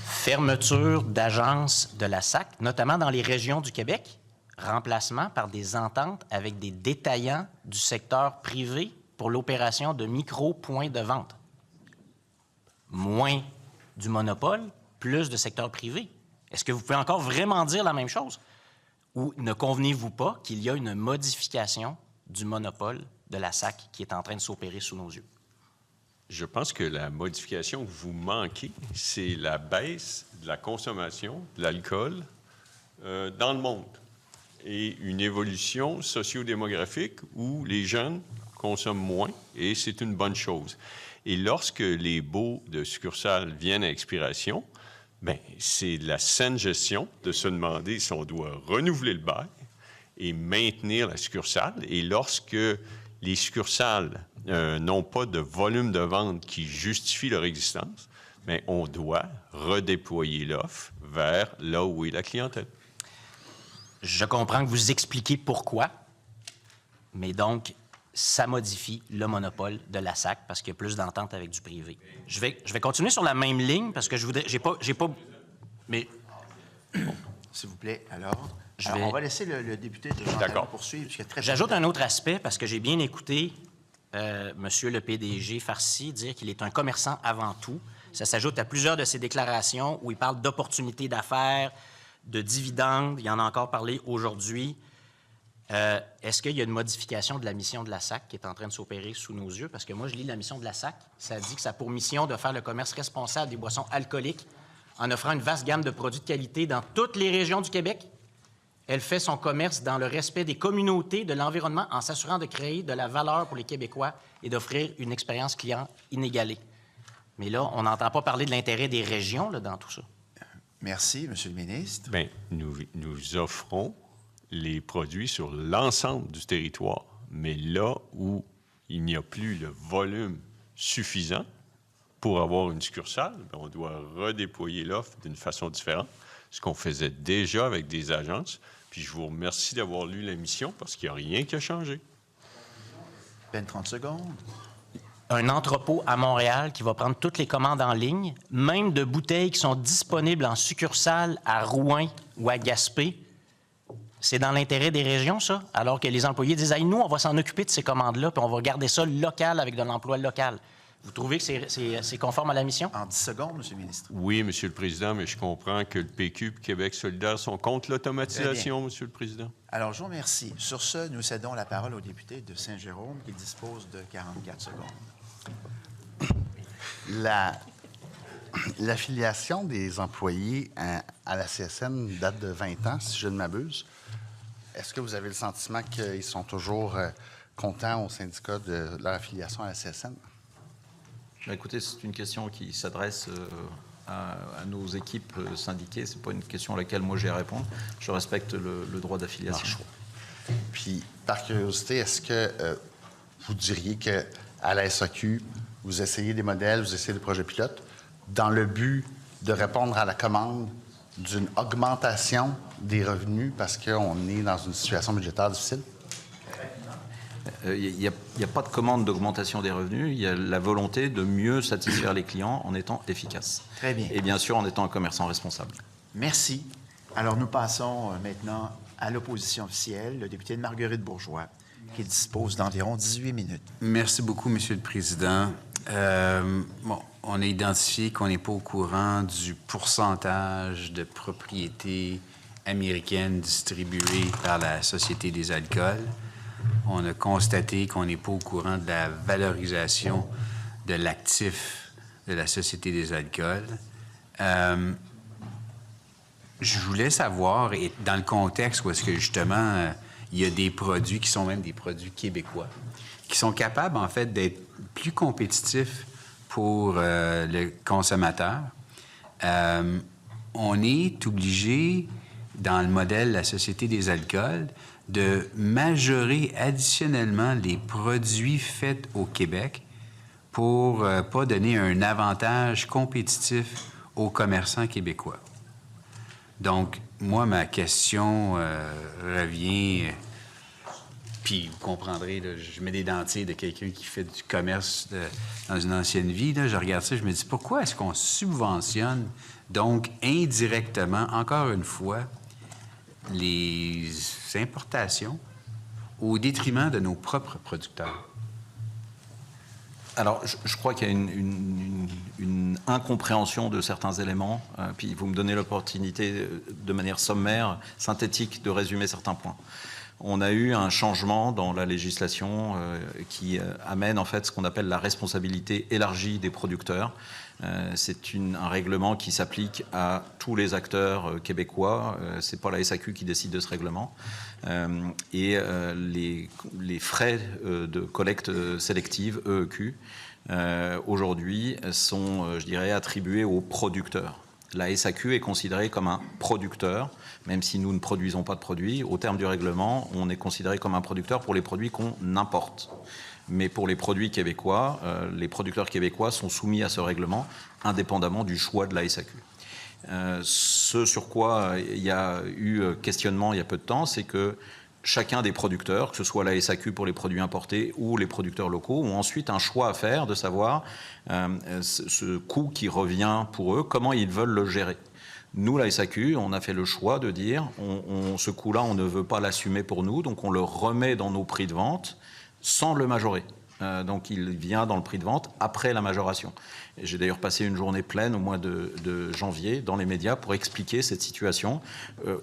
Fermeture d'agences de la SAC, notamment dans les régions du Québec, remplacement par des ententes avec des détaillants du secteur privé pour l'opération de micro-points de vente. Moins du monopole, plus de secteur privé. Est-ce que vous pouvez encore vraiment dire la même chose? Ou ne convenez-vous pas qu'il y a une modification du monopole de la SAC qui est en train de s'opérer sous nos yeux? Je pense que la modification que vous manquez, c'est la baisse de la consommation de l'alcool dans le monde et une évolution sociodémographique où les jeunes consomment moins et c'est une bonne chose. Et lorsque les baux de succursales viennent à expiration, bien, c'est de la saine gestion de se demander si on doit renouveler le bail et maintenir la succursale. Et lorsque les succursales n'ont pas de volume de vente qui justifie leur existence, bien, on doit redéployer l'offre vers là où est la clientèle. Je comprends que vous expliquez pourquoi, mais donc, ça modifie le monopole de la SAC parce qu'il y a plus d'entente avec du privé. Je vais continuer sur la même ligne parce que je voudrais... J'ai pas... Mais... Bon, s'il vous plaît, alors vais... on va laisser le député de Jean Talon poursuivre. J'ajoute un autre aspect parce que j'ai bien écouté Monsieur le PDG Farcy dire qu'il est un commerçant avant tout. Ça s'ajoute à plusieurs de ses déclarations où il parle d'opportunités d'affaires, de dividendes. Il en a encore parlé aujourd'hui. Est-ce qu'il y a une modification de la mission de la SAC qui est en train de s'opérer sous nos yeux? Parce que moi, je lis la mission de la SAC. Ça dit que ça a pour mission de faire le commerce responsable des boissons alcooliques en offrant une vaste gamme de produits de qualité dans toutes les régions du Québec. Elle fait son commerce dans le respect des communautés, de l'environnement, en s'assurant de créer de la valeur pour les Québécois et d'offrir une expérience client inégalée. Mais là, on n'entend pas parler de l'intérêt des régions là, dans tout ça. Merci, Monsieur le ministre. Bien, nous offrons les produits sur l'ensemble du territoire, mais là où il n'y a plus le volume suffisant pour avoir une succursale, bien, on doit redéployer l'offre d'une façon différente, ce qu'on faisait déjà avec des agences. Puis je vous remercie d'avoir lu la mission parce qu'il n'y a rien qui a changé. Peine 30 secondes. Un entrepôt à Montréal qui va prendre toutes les commandes en ligne, même de bouteilles qui sont disponibles en succursale à Rouyn ou à Gaspé. C'est dans l'intérêt des régions, ça? Alors que les employés disent hey, « Nous, on va s'en occuper de ces commandes-là, puis on va garder ça local avec de l'emploi local. » Vous trouvez que c'est conforme à la mission? En 10 secondes, Monsieur le ministre. Oui, Monsieur le Président, mais je comprends que le PQ et Québec solidaire sont contre l'automatisation, Monsieur le Président. Alors, je vous remercie. Sur ce, nous cédons la parole au député de Saint-Jérôme qui dispose de 44 secondes. L'affiliation des employés à la CSN date de 20 ans, si je ne m'abuse. Est-ce que vous avez le sentiment qu'ils sont toujours contents au syndicat de leur affiliation à la CSN? Écoutez, c'est une question qui s'adresse à nos équipes syndiquées. Ce n'est pas une question à laquelle moi j'ai à répondre. Je respecte le droit d'affiliation. Puis, par curiosité, est-ce que vous diriez qu'à la SAQ, vous essayez des modèles, vous essayez des projets pilotes dans le but de répondre à la commande d'une augmentation des revenus parce qu'on est dans une situation budgétaire difficile? Il n'y a pas de commande d'augmentation des revenus. Il y a la volonté de mieux satisfaire les clients en étant efficace. Très bien. Et bien sûr, en étant un commerçant responsable. Merci. Alors, nous passons maintenant à l'opposition officielle, le député de Marguerite-Bourgeois, qui dispose d'environ 18 minutes. Merci beaucoup, Monsieur le Président. On a identifié qu'on n'est pas au courant du pourcentage de propriétés américaines distribuées par la Société des alcools. On a constaté qu'on n'est pas au courant de la valorisation de l'actif de la Société des alcools. Je voulais savoir, et dans le contexte où est-ce que justement il y a des produits qui sont même des produits québécois, qui sont capables en fait d'être plus compétitifs pour le consommateur, on est obligé, dans le modèle de la Société des alcools, de majorer additionnellement les produits faits au Québec pour pas donner un avantage compétitif aux commerçants québécois. Donc, moi, ma question revient, puis vous comprendrez, là, je mets des dentiers de quelqu'un qui fait du commerce dans une ancienne vie, là, je regarde ça, je me dis, pourquoi est-ce qu'on subventionne, donc indirectement, encore une fois, les importations au détriment de nos propres producteurs? Alors, je crois qu'il y a une incompréhension de certains éléments, puis vous me donnez l'opportunité, de manière sommaire, synthétique, de résumer certains points. On a eu un changement dans la législation qui amène en fait ce qu'on appelle la responsabilité élargie des producteurs. C'est un règlement qui s'applique à tous les acteurs québécois. C'est pas la SAQ qui décide de ce règlement. Et les frais de collecte sélective, EEQ, aujourd'hui sont, je dirais, attribués aux producteurs. La SAQ est considérée comme un producteur, même si nous ne produisons pas de produits. Au terme du règlement, on est considéré comme un producteur pour les produits qu'on importe. Mais pour les produits québécois, les producteurs québécois sont soumis à ce règlement, indépendamment du choix de la SAQ. Ce sur quoi il y a eu questionnement il y a peu de temps, c'est que chacun des producteurs, que ce soit la SAQ pour les produits importés ou les producteurs locaux, ont ensuite un choix à faire de savoir ce coût qui revient pour eux, comment ils veulent le gérer. Nous, la SAQ, on a fait le choix de dire ce coût-là, on ne veut pas l'assumer pour nous, donc on le remet dans nos prix de vente sans le majorer. Donc il vient dans le prix de vente après la majoration. J'ai d'ailleurs passé une journée pleine au mois de janvier dans les médias pour expliquer cette situation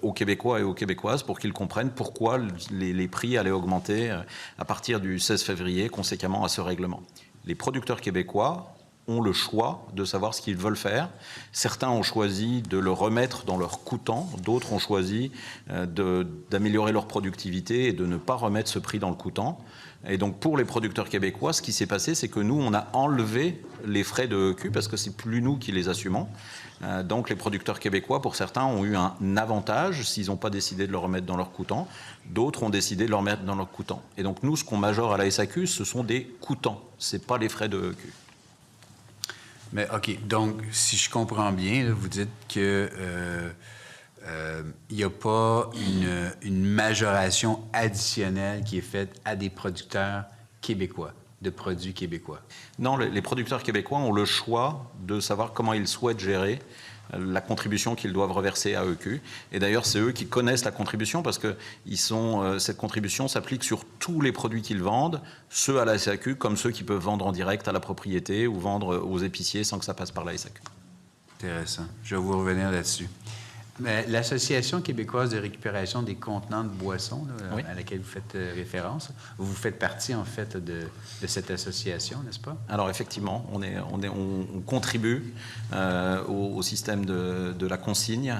aux Québécois et aux Québécoises pour qu'ils comprennent pourquoi les prix allaient augmenter à partir du 16 février, conséquemment à ce règlement. Les producteurs québécois ont le choix de savoir ce qu'ils veulent faire. Certains ont choisi de le remettre dans leur coûtant, d'autres ont choisi d'améliorer leur productivité et de ne pas remettre ce prix dans le coûtant. Et donc pour les producteurs québécois, ce qui s'est passé, c'est que nous, on a enlevé les frais de EQ parce que c'est plus nous qui les assumons. Donc les producteurs québécois, pour certains, ont eu un avantage s'ils n'ont pas décidé de le remettre dans leur coûtant. D'autres ont décidé de le remettre dans leur coûtant. Et donc nous, ce qu'on majore à la SAQ, ce sont des coûtants. Ce n'est pas les frais de EQ. Mais OK, donc si je comprends bien, là, vous dites que il n'y a pas une majoration additionnelle qui est faite à des producteurs québécois, de produits québécois. Non, les producteurs québécois ont le choix de savoir comment ils souhaitent gérer la contribution qu'ils doivent reverser à EQ. Et d'ailleurs, c'est eux qui connaissent la contribution parce que cette contribution s'applique sur tous les produits qu'ils vendent, ceux à la SAQ comme ceux qui peuvent vendre en direct à la propriété ou vendre aux épiciers sans que ça passe par la SAQ. Intéressant. Je vais vous revenir là-dessus. Mais l'Association québécoise de récupération des contenants de boissons, là, Oui. à laquelle vous faites référence, vous faites partie, en fait, de cette association, n'est-ce pas? Alors effectivement, on contribue au système de la consigne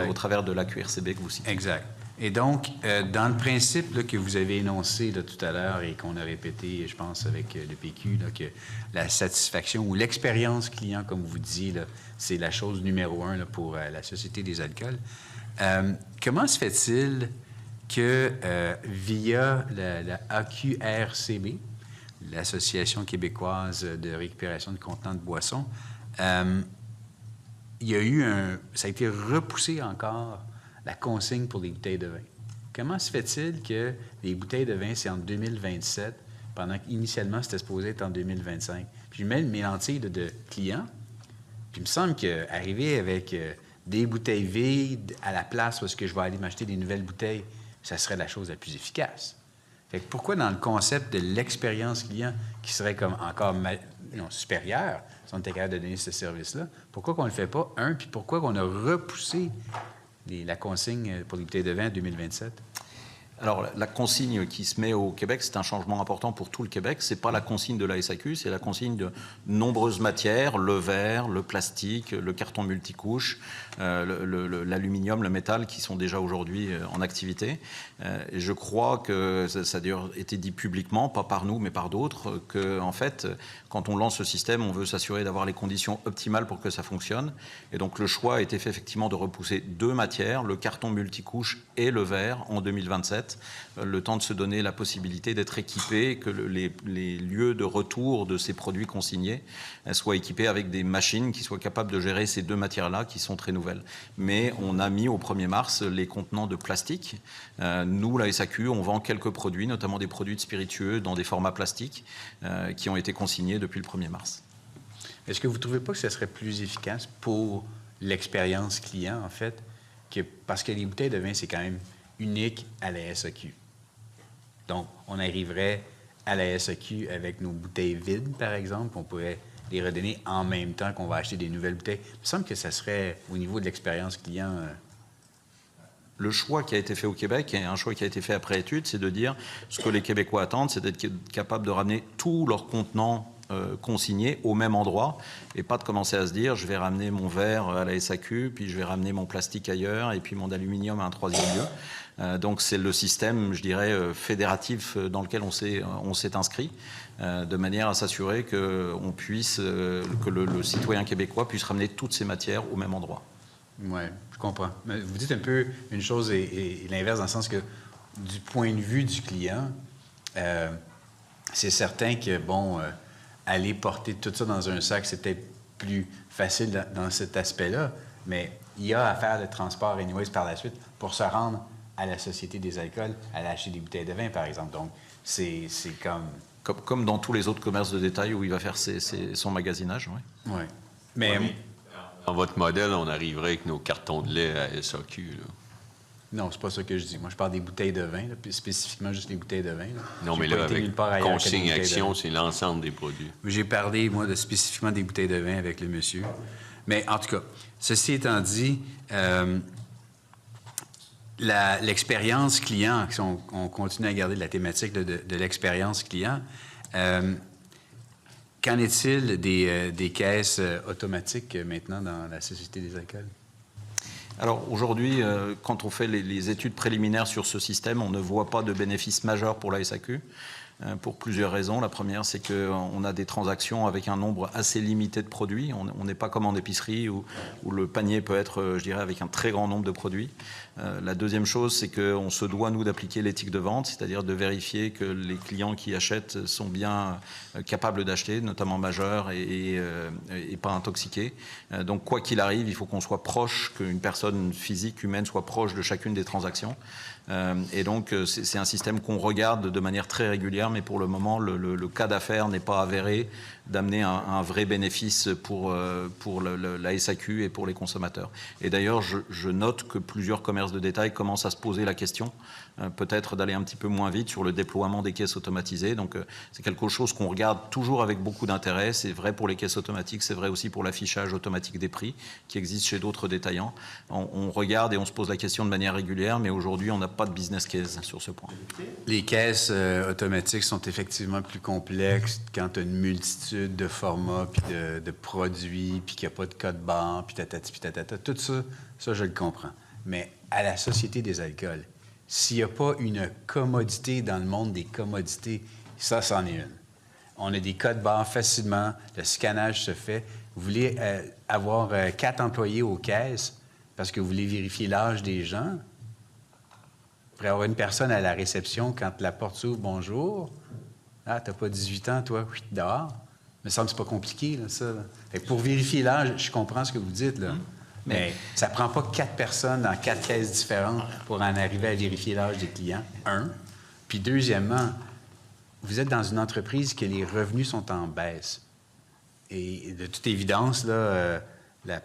au travers de l'AQRCB que vous citez. Exact. Et donc, dans le principe là, que vous avez énoncé là, tout à l'heure et qu'on a répété, je pense, avec le PQ, là, que la satisfaction ou l'expérience client, comme vous disiez, là, c'est la chose numéro 1 là, pour la Société des alcools. Comment se fait-il que via la AQRCB, l'Association québécoise de récupération de contenants de boissons, il y a eu ça a été repoussé encore, la consigne pour les bouteilles de vin. Comment se fait-il que les bouteilles de vin, c'est en 2027, pendant qu'initialement, c'était supposé être en 2025? Puis je mets mes lentilles de clients, puis il me semble qu'arriver avec des bouteilles vides à la place où est-ce que je vais aller m'acheter des nouvelles bouteilles, ça serait la chose la plus efficace. Fait que pourquoi dans le concept de l'expérience client, qui serait comme encore supérieur, si on était capable de donner ce service-là, pourquoi qu'on ne le fait pas, puis pourquoi qu'on a repoussé la consigne pour les bouteilles de vin en 2027? Alors, la consigne qui se met au Québec, c'est un changement important pour tout le Québec. Ce n'est pas la consigne de la SAQ, c'est la consigne de nombreuses matières, le verre, le plastique, le carton multicouche, l'aluminium, le métal, qui sont déjà aujourd'hui en activité. Et je crois que ça a d'ailleurs été dit publiquement, pas par nous, mais par d'autres, qu'en fait, quand on lance ce système, on veut s'assurer d'avoir les conditions optimales pour que ça fonctionne. Et donc, le choix a été fait effectivement de repousser 2 matières, le carton multicouche et le verre, en 2027. Le temps de se donner la possibilité d'être équipé, que les lieux de retour de ces produits consignés soient équipés avec des machines qui soient capables de gérer ces 2 matières-là qui sont très nouvelles. Mais on a mis au 1er mars les contenants de plastique. Nous, la SAQ, on vend quelques produits, notamment des produits de spiritueux dans des formats plastiques qui ont été consignés depuis le 1er mars. Est-ce que vous ne trouvez pas que ce serait plus efficace pour l'expérience client, en fait, parce que les bouteilles de vin, c'est quand même unique à la SAQ. Donc, on arriverait à la SAQ avec nos bouteilles vides, par exemple, on pourrait les redonner en même temps qu'on va acheter des nouvelles bouteilles. Il me semble que ça serait, au niveau de l'expérience client... Le choix qui a été fait au Québec, et un choix qui a été fait après étude, c'est de dire ce que les Québécois attendent, c'est d'être capable de ramener tous leurs contenants consignés au même endroit et pas de commencer à se dire je vais ramener mon verre à la SAQ, puis je vais ramener mon plastique ailleurs et puis mon aluminium à un 3e lieu. Donc c'est le système, je dirais, fédératif dans lequel on s'est inscrit, de manière à s'assurer que le citoyen québécois puisse ramener toutes ces matières au même endroit. Oui, je comprends. Mais vous dites un peu une chose et l'inverse, dans le sens que du point de vue du client, c'est certain que, aller porter tout ça dans un sac, c'est peut-être plus facile dans cet aspect-là, mais il y a à faire le transport anyways par la suite pour se rendre à la Société des alcools, aller acheter des bouteilles de vin, par exemple. Donc, c'est comme dans tous les autres commerces de détail où il va faire son magasinage, oui. Oui. Mais... Dans votre modèle, on arriverait avec nos cartons de lait à SAQ, là. Non, c'est pas ça que je dis. Moi, je parle des bouteilles de vin, là, puis spécifiquement juste les bouteilles de vin. Là. Non, mais là, avec consigne-action, c'est l'ensemble des produits. J'ai parlé, moi, spécifiquement des bouteilles de vin avec le monsieur. Mais en tout cas, ceci étant dit, l'expérience client, si on continue à garder la thématique de l'expérience client, qu'en est-il des caisses automatiques maintenant dans la Société des alcools? Alors aujourd'hui, quand on fait les études préliminaires sur ce système, on ne voit pas de bénéfice majeur pour la SAQ. Pour plusieurs raisons. La première, c'est qu'on a des transactions avec un nombre assez limité de produits. On n'est pas comme en épicerie où le panier peut être, je dirais, avec un très grand nombre de produits. La deuxième chose, c'est qu'on se doit, nous, d'appliquer l'éthique de vente, c'est-à-dire de vérifier que les clients qui achètent sont bien capables d'acheter, notamment majeurs et pas intoxiqués. Donc, quoi qu'il arrive, il faut qu'on soit proche, qu'une personne physique, humaine, soit proche de chacune des transactions. Et donc, c'est un système qu'on regarde de manière très régulière, mais pour le moment, le cas d'affaires n'est pas avéré d'amener un vrai bénéfice pour la SAQ et pour les consommateurs. Et d'ailleurs, je note que plusieurs commerces de détail commencent à se poser la question, peut-être d'aller un petit peu moins vite sur le déploiement des caisses automatisées. Donc, c'est quelque chose qu'on regarde toujours avec beaucoup d'intérêt. C'est vrai pour les caisses automatiques, c'est vrai aussi pour l'affichage automatique des prix qui existe chez d'autres détaillants. On regarde et on se pose la question de manière régulière, mais aujourd'hui, on n'a pas de business case sur ce point. Les caisses automatiques sont effectivement plus complexes quand tu as une multitude de formats, puis de produits, puis qu'il n'y a pas de code barre, puis tatati, puis tatata. Tout ça, je le comprends. Mais à la Société des alcools, s'il n'y a pas une commodité dans le monde des commodités, ça, c'en est une. On a des codes barres facilement, le scannage se fait. Vous voulez avoir 4 employés aux caisses parce que vous voulez vérifier l'âge des gens? Vous pourrez avoir une personne à la réception quand la porte s'ouvre, bonjour. Ah, t'as pas 18 ans, toi, oui, dehors. Il me semble que c'est pas compliqué, là, ça. Là. Fait que pour vérifier l'âge, je comprends ce que vous dites, là. Mais ça prend pas 4 personnes dans 4 caisses différentes pour en arriver à vérifier l'âge des clients, un. Puis deuxièmement, vous êtes dans une entreprise que les revenus sont en baisse. Et de toute évidence, là, la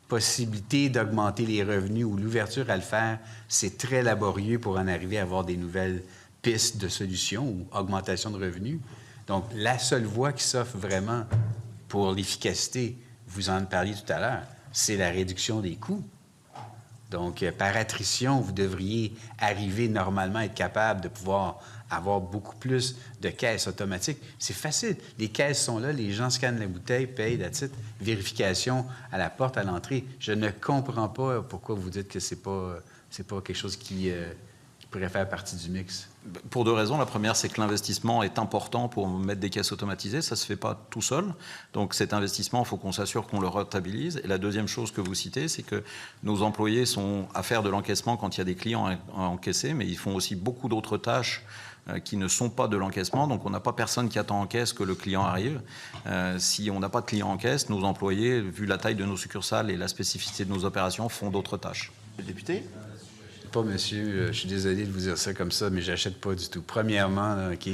possibilité d'augmenter les revenus ou l'ouverture à le faire, c'est très laborieux pour en arriver à avoir des nouvelles pistes de solutions ou augmentation de revenus. Donc, la seule voie qui s'offre vraiment pour l'efficacité, vous en parliez tout à l'heure, c'est la réduction des coûts. Donc, par attrition, vous devriez arriver normalement à être capable de pouvoir avoir beaucoup plus de caisses automatiques. C'est facile. Les caisses sont là, les gens scannent la bouteille, payent, la titre, vérification à la porte, à l'entrée. Je ne comprends pas pourquoi vous dites que c'est pas quelque chose qui pourrait faire partie du mix. Pour 2 raisons. La première, c'est que l'investissement est important pour mettre des caisses automatisées. Ça ne se fait pas tout seul. Donc cet investissement, il faut qu'on s'assure qu'on le rentabilise. Et la deuxième chose que vous citez, c'est que nos employés sont à faire de l'encaissement quand il y a des clients à encaisser, mais ils font aussi beaucoup d'autres tâches qui ne sont pas de l'encaissement. Donc on n'a pas personne qui attend en caisse que le client arrive. Si on n'a pas de client en caisse, nos employés, vu la taille de nos succursales et la spécificité de nos opérations, font d'autres tâches. Le député? Pas, monsieur, je suis désolé de vous dire ça comme ça, mais j'achète pas du tout. Premièrement, là, OK,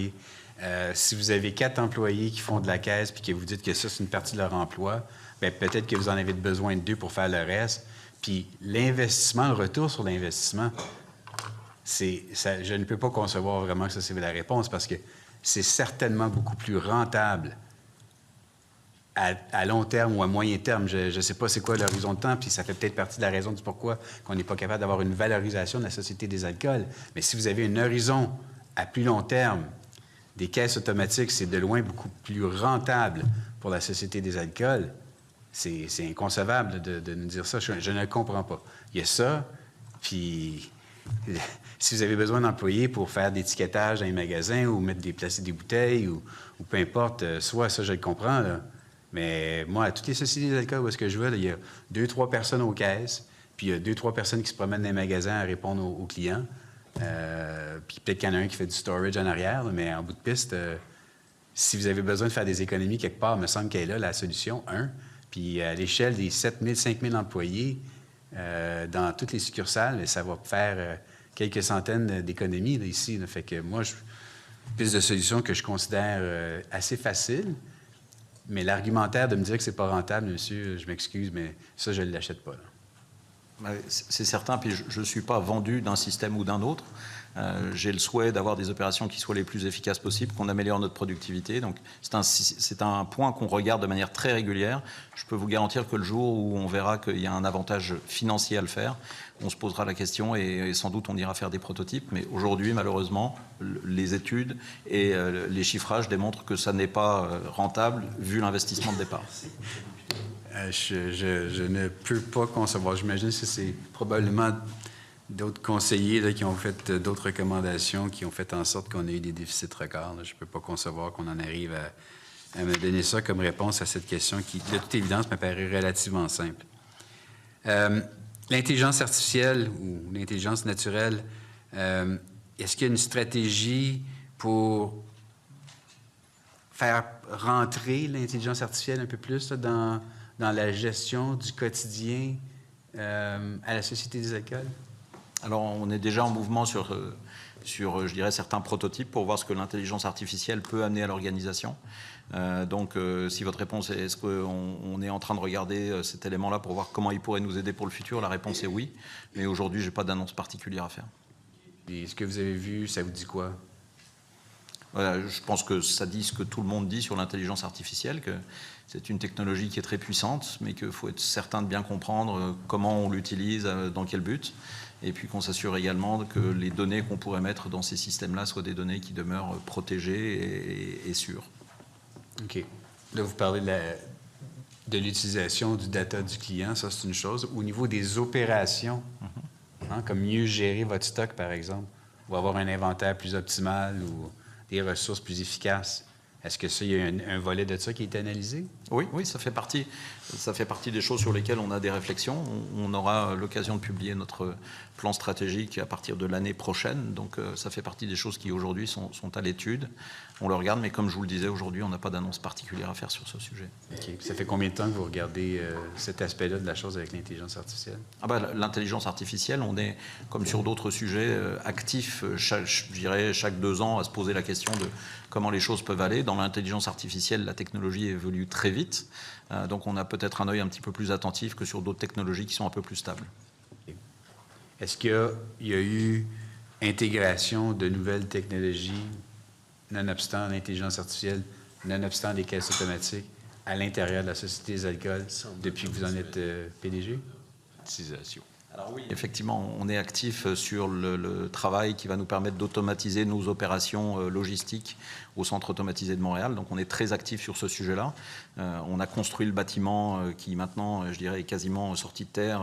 si vous avez 4 employés qui font de la caisse puis que vous dites que ça, c'est une partie de leur emploi, bien, peut-être que vous en avez besoin de 2 pour faire le reste. Puis l'investissement, le retour sur l'investissement, je ne peux pas concevoir vraiment que ça, c'est la réponse parce que c'est certainement beaucoup plus rentable à long terme ou à moyen terme. Je ne sais pas c'est quoi l'horizon de temps, puis ça fait peut-être partie de la raison du pourquoi qu'on n'est pas capable d'avoir une valorisation de la Société des alcools. Mais si vous avez un horizon à plus long terme, des caisses automatiques, c'est de loin beaucoup plus rentable pour la Société des alcools. C'est inconcevable de nous dire ça. Je ne le comprends pas. Il y a ça, puis si vous avez besoin d'employés pour faire d'étiquetage dans les magasins ou placer des bouteilles ou peu importe, soit ça, je le comprends, là. Mais moi, à toutes les sociétés d'alcool où est-ce que je vais, là, il y a 2-3 personnes aux caisses, puis il y a 2-3 personnes qui se promènent dans les magasins à répondre aux clients. Puis peut-être qu'il y en a un qui fait du storage en arrière, là, mais en bout de piste, si vous avez besoin de faire des économies quelque part, il me semble qu'elle est là, la solution, Puis à l'échelle des 7 000, 5 000 employés dans toutes les succursales, ça va faire quelques centaines d'économies là, ici. Là. Fait que moi, piste de solution que je considère assez facile. Mais l'argumentaire de me dire que c'est pas rentable, monsieur, je m'excuse, mais ça, je ne l'achète pas. Là. C'est certain, puis je ne suis pas vendu d'un système ou d'un autre. J'ai le souhait d'avoir des opérations qui soient les plus efficaces possibles, qu'on améliore notre productivité. Donc, c'est un point qu'on regarde de manière très régulière. Je peux vous garantir que le jour où on verra qu'il y a un avantage financier à le faire, on se posera la question et sans doute on ira faire des prototypes. Mais aujourd'hui, malheureusement, les études et les chiffrages démontrent que ça n'est pas rentable vu l'investissement de départ. Je ne peux pas concevoir. J'imagine que c'est probablement d'autres conseillers là, qui ont fait d'autres recommandations qui ont fait en sorte qu'on ait eu des déficits records. Là. Je ne peux pas concevoir qu'on en arrive à me donner ça comme réponse à cette question qui, de toute évidence, me paraît relativement simple. L'intelligence artificielle ou l'intelligence naturelle, est-ce qu'il y a une stratégie pour faire rentrer l'intelligence artificielle un peu plus là, dans la gestion du quotidien à la Société des alcools? Alors, on est déjà en mouvement sur sur, je dirais, certains prototypes pour voir ce que l'intelligence artificielle peut amener à l'organisation. Donc, si votre réponse est est-ce qu'on est en train de regarder cet élément-là pour voir comment il pourrait nous aider pour le futur, la réponse est oui. Mais aujourd'hui, je n'ai pas d'annonce particulière à faire. Et ce que vous avez vu, ça vous dit quoi? Voilà, je pense que ça dit ce que tout le monde dit sur l'intelligence artificielle, que c'est une technologie qui est très puissante, mais qu'il faut être certain de bien comprendre comment on l'utilise, dans quel but, et puis qu'on s'assure également que les données qu'on pourrait mettre dans ces systèmes-là soient des données qui demeurent protégées et sûres. OK. Là, vous parlez de l'utilisation du data du client, ça c'est une chose. Au niveau des opérations, comme mieux gérer votre stock, par exemple, ou avoir un inventaire plus optimal ou des ressources plus efficaces, est-ce que ça, il y a un volet de ça qui est analysé? Oui, ça fait partie des choses sur lesquelles on a des réflexions. On aura l'occasion de publier notre plan stratégique à partir de l'année prochaine. Donc, ça fait partie des choses qui, aujourd'hui, sont à l'étude. On le regarde, mais comme je vous le disais, aujourd'hui, on n'a pas d'annonce particulière à faire sur ce sujet. OK. Ça fait combien de temps que vous regardez cet aspect-là de la chose avec l'intelligence artificielle? L'intelligence artificielle, on est, comme sur d'autres sujets, actifs, je dirais, chaque 2 ans, à se poser la question de comment les choses peuvent aller. Dans l'intelligence artificielle, la technologie évolue très vite. Donc, on a peut-être un œil un petit peu plus attentif que sur d'autres technologies qui sont un peu plus stables. Est-ce qu'il y a eu intégration de nouvelles technologies, nonobstant l'intelligence artificielle, nonobstant les caisses automatiques, à l'intérieur de la Société des alcools depuis que vous en êtes PDG? Utilisation. Alors oui, effectivement, on est actif sur le travail qui va nous permettre d'automatiser nos opérations logistiques au Centre automatisé de Montréal. Donc on est très actif sur ce sujet-là. On a construit le bâtiment qui maintenant, je dirais, est quasiment sorti de terre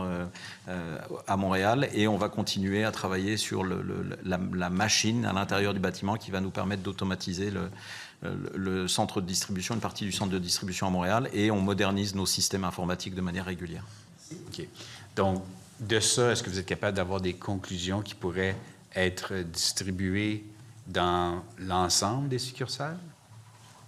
à Montréal, et on va continuer à travailler sur la machine à l'intérieur du bâtiment qui va nous permettre d'automatiser le centre de distribution, une partie du centre de distribution à Montréal, et on modernise nos systèmes informatiques de manière régulière. OK. Donc, de ça, est-ce que vous êtes capable d'avoir des conclusions qui pourraient être distribuées dans l'ensemble des succursales?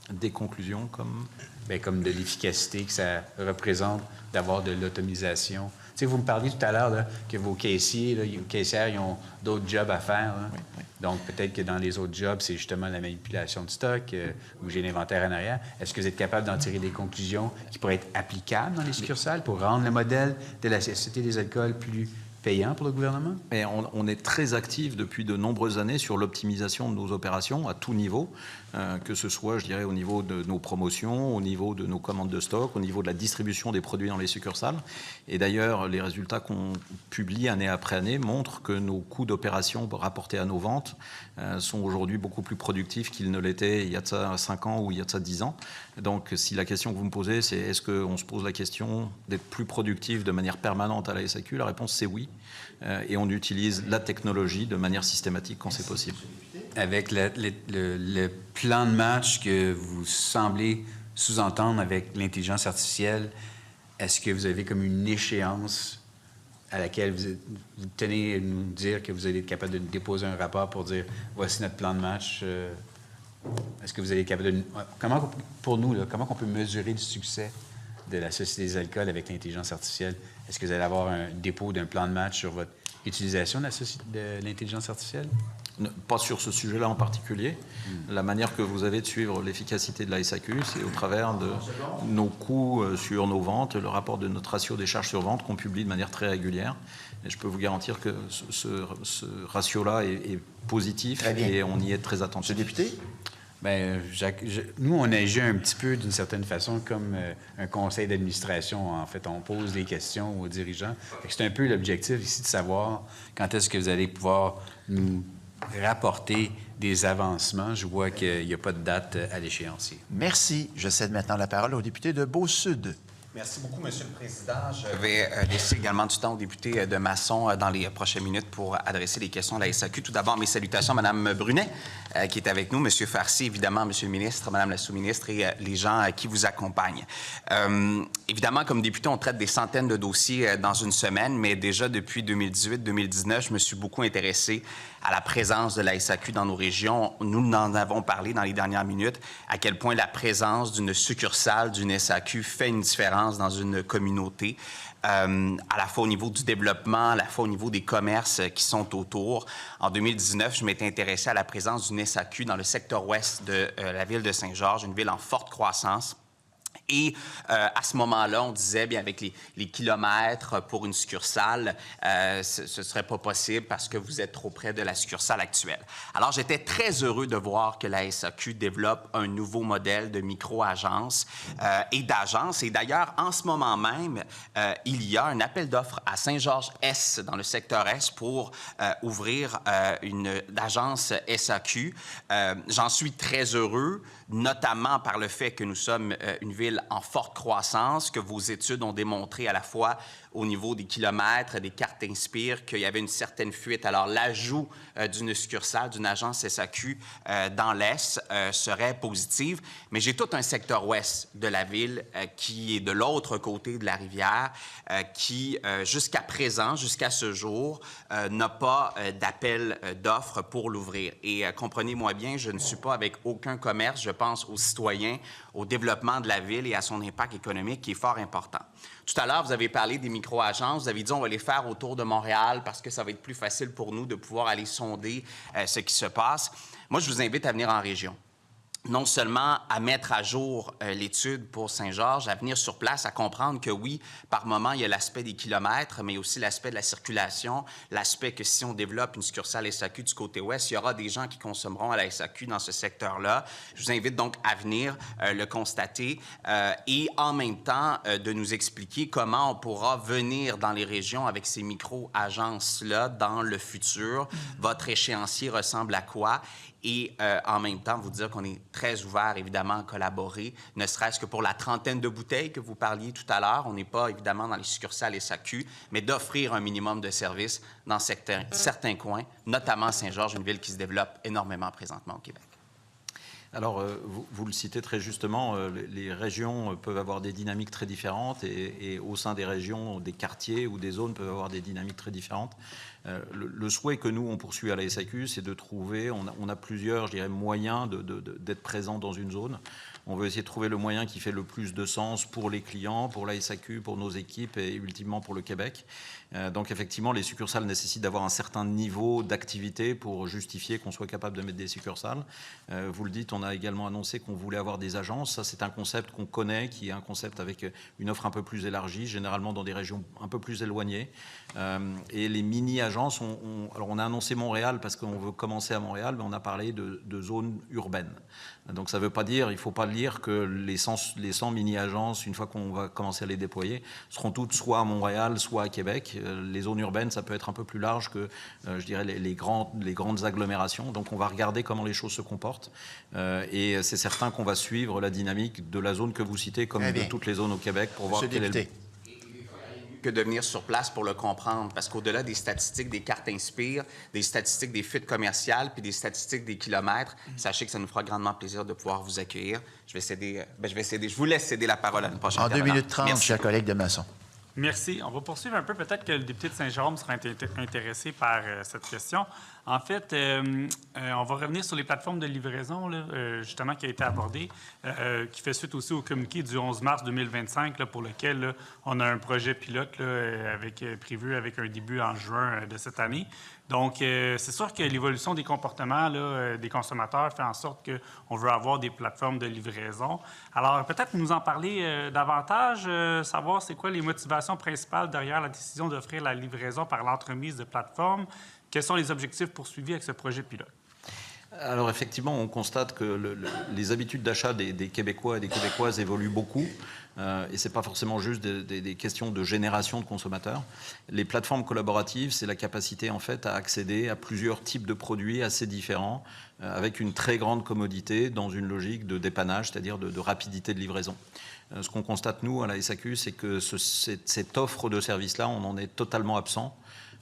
Des conclusions comme? Bien, comme de l'efficacité que ça représente d'avoir de l'automatisation. Tu sais, vous me parliez tout à l'heure là, que vos caissiers, là, caissières, ils ont d'autres jobs à faire. Là. Oui. Donc, peut-être que dans les autres jobs, c'est justement la manipulation de stock, où j'ai l'inventaire en arrière. Est-ce que vous êtes capable d'en tirer des conclusions qui pourraient être applicables dans les succursales pour rendre le modèle de la Société des alcools plus payant pour le gouvernement? Mais on est très actif depuis de nombreuses années sur l'optimisation de nos opérations à tout niveau, que ce soit, je dirais, au niveau de nos promotions, au niveau de nos commandes de stock, au niveau de la distribution des produits dans les succursales. Et d'ailleurs, les résultats qu'on publie année après année montrent que nos coûts d'opération rapportés à nos ventes sont aujourd'hui beaucoup plus productifs qu'ils ne l'étaient il y a de ça 5 ans ou il y a de ça 10 ans. Donc, si la question que vous me posez, c'est est-ce qu'on se pose la question d'être plus productif de manière permanente à la SAQ? La réponse, c'est oui. Et on utilise la technologie de manière systématique quand c'est possible. Avec le plan de match que vous semblez sous-entendre avec l'intelligence artificielle, est-ce que vous avez comme une échéance à laquelle vous tenez à nous dire que vous allez être capable de déposer un rapport pour dire voici notre plan de match? Est-ce que vous allez être capable de... Comment, pour nous, là, comment on peut mesurer le succès de la Société des alcools avec l'intelligence artificielle? Est-ce que vous allez avoir un dépôt d'un plan de match sur votre utilisation de l'intelligence artificielle? Pas sur ce sujet-là en particulier. La manière que vous avez de suivre l'efficacité de la SAQ, c'est au travers de nos coûts sur nos ventes, le rapport de notre ratio des charges sur vente qu'on publie de manière très régulière. Et je peux vous garantir que ce ratio-là est positif et on y est très attentif. Monsieur le député? Bien, Jacques, nous, on agit un petit peu d'une certaine façon comme un conseil d'administration. En fait, on pose des questions aux dirigeants. C'est un peu l'objectif ici de savoir quand est-ce que vous allez pouvoir nous rapporter des avancements. Je vois qu'il n'y a pas de date à l'échéancier. Merci. Je cède maintenant la parole au député de Beau-Sud. Merci beaucoup, Monsieur le Président. Je vais laisser également du temps au député de Masson dans les prochaines minutes pour adresser les questions à la SAQ. Tout d'abord, mes salutations à Mme Brunet, qui est avec nous, M. Farcy, évidemment, M. le ministre, Mme la sous-ministre et les gens qui vous accompagnent. Évidemment, comme député, on traite des centaines de dossiers dans une semaine, mais déjà depuis 2018-2019, je me suis beaucoup intéressé à la présence de la SAQ dans nos régions. Nous en avons parlé dans les dernières minutes, à quel point la présence d'une succursale, d'une SAQ fait une différence dans une communauté. À la fois au niveau du développement, à la fois au niveau des commerces qui sont autour. En 2019, je m'étais intéressé à la présence d'une SAQ dans le secteur ouest de la ville de Saint-Georges, une ville en forte croissance. Et à ce moment-là, on disait, bien, avec les kilomètres pour une succursale, ce ne serait pas possible parce que vous êtes trop près de la succursale actuelle. Alors, j'étais très heureux de voir que la SAQ développe un nouveau modèle de micro-agence et d'agence. Et d'ailleurs, en ce moment même, il y a un appel d'offres à Saint-Georges-Est, dans le secteur Est, pour ouvrir une agence SAQ. J'en suis très heureux, notamment par le fait que nous sommes une ville en forte croissance, que vos études ont démontré à la fois au niveau des kilomètres, des cartes Inspire, qu'il y avait une certaine fuite. Alors, l'ajout d'une succursale, d'une agence SAQ dans l'Est serait positive. Mais j'ai tout un secteur ouest de la ville qui est de l'autre côté de la rivière, qui, jusqu'à présent, jusqu'à ce jour, n'a pas d'appel d'offres pour l'ouvrir. Et comprenez-moi bien, je ne suis pas avec aucun commerce. Je pense aux citoyens, au développement de la ville et à son impact économique qui est fort important. Tout à l'heure, vous avez parlé des micro-agences. Vous avez dit on va les faire autour de Montréal parce que ça va être plus facile pour nous de pouvoir aller sonder ce qui se passe. Moi, je vous invite à venir en région. Non seulement à mettre à jour l'étude pour Saint-Georges, à venir sur place, à comprendre que oui, par moment, il y a l'aspect des kilomètres, mais aussi l'aspect de la circulation, l'aspect que si on développe une succursale SAQ du côté ouest, il y aura des gens qui consommeront à la SAQ dans ce secteur-là. Je vous invite donc à venir le constater et en même temps de nous expliquer comment on pourra venir dans les régions avec ces micro-agences-là dans le futur. Votre échéancier ressemble à quoi? Et en même temps, vous dire qu'on est très ouvert, évidemment, à collaborer, ne serait-ce que pour la trentaine de bouteilles que vous parliez tout à l'heure. On n'est pas, évidemment, dans les succursales SAQ, mais d'offrir un minimum de services dans certains coins, notamment Saint-Georges, une ville qui se développe énormément présentement au Québec. Alors, vous le citez très justement, les régions peuvent avoir des dynamiques très différentes et au sein des régions, des quartiers ou des zones peuvent avoir des dynamiques très différentes. Le souhait que nous, on poursuit à la SAQ, c'est de trouver, on a plusieurs, je dirais, moyens d'être présent dans une zone. On veut essayer de trouver le moyen qui fait le plus de sens pour les clients, pour la SAQ, pour nos équipes et ultimement pour le Québec. Donc effectivement, les succursales nécessitent d'avoir un certain niveau d'activité pour justifier qu'on soit capable de mettre des succursales. Vous le dites, on a également annoncé qu'on voulait avoir des agences. Ça, c'est un concept qu'on connaît, qui est un concept avec une offre un peu plus élargie, généralement dans des régions un peu plus éloignées. Et les mini-agences, alors on a annoncé Montréal parce qu'on veut commencer à Montréal, mais on a parlé de zones urbaines. Donc ça ne veut pas dire, il ne faut pas lire que les 100 mini-agences, une fois qu'on va commencer à les déployer, seront toutes soit à Montréal, soit à Québec. Les zones urbaines, ça peut être un peu plus large que, je dirais, les grandes agglomérations. Donc on va regarder comment les choses se comportent. Et c'est certain qu'on va suivre la dynamique de la zone que vous citez, comme de toutes les zones au Québec, pour voir quel est le... que de venir sur place pour le comprendre. Parce qu'au-delà des statistiques des cartes Inspire, des statistiques des fuites commerciales, puis des statistiques des kilomètres, sachez que ça nous fera grandement plaisir de pouvoir vous accueillir. Je vous laisse céder la parole à une prochaine En 2 minutes 30, Merci. chers collègues de Masson. Merci. On va poursuivre un peu. Peut-être que le député de Saint-Jérôme sera intéressé par cette question. En fait, on va revenir sur les plateformes de livraison, là, justement, qui a été abordée, qui fait suite aussi au communiqué du 11 mars 2025, là, pour lequel là, on a un projet pilote là, prévu avec un début en juin de cette année. Donc, c'est sûr que l'évolution des comportements là, des consommateurs fait en sorte qu'on veut avoir des plateformes de livraison. Alors, peut-être nous en parler davantage, savoir c'est quoi les motivations principales derrière la décision d'offrir la livraison par l'entremise de plateformes. Quels sont les objectifs poursuivis avec ce projet pilote? Alors effectivement, on constate que les habitudes d'achat des Québécois et des Québécoises évoluent beaucoup. Et ce n'est pas forcément juste des questions de génération de consommateurs. Les plateformes collaboratives, c'est la capacité en fait à accéder à plusieurs types de produits assez différents, avec une très grande commodité dans une logique de dépannage, c'est-à-dire de rapidité de livraison. Ce qu'on constate, nous, à la SAQ, c'est que cette offre de service-là, on en est totalement absent.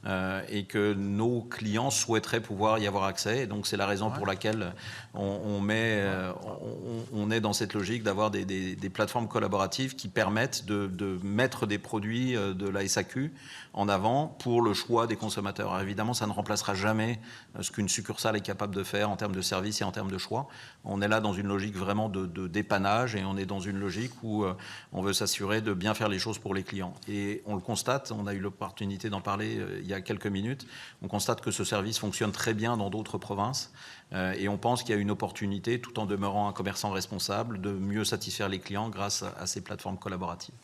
et que nos clients souhaiteraient pouvoir y avoir accès. Et donc, c'est la raison pour laquelle on est dans cette logique d'avoir des plateformes collaboratives qui permettent de mettre des produits de la SAQ en avant pour le choix des consommateurs. Alors, évidemment, ça ne remplacera jamais ce qu'une succursale est capable de faire en termes de service et en termes de choix. On est là dans une logique vraiment de dépannage et on est dans une logique où on veut s'assurer de bien faire les choses pour les clients. Et on le constate, on a eu l'opportunité d'en parler il y a quelques minutes, on constate que ce service fonctionne très bien dans d'autres provinces et on pense qu'il y a une opportunité, tout en demeurant un commerçant responsable, de mieux satisfaire les clients grâce à ces plateformes collaboratives.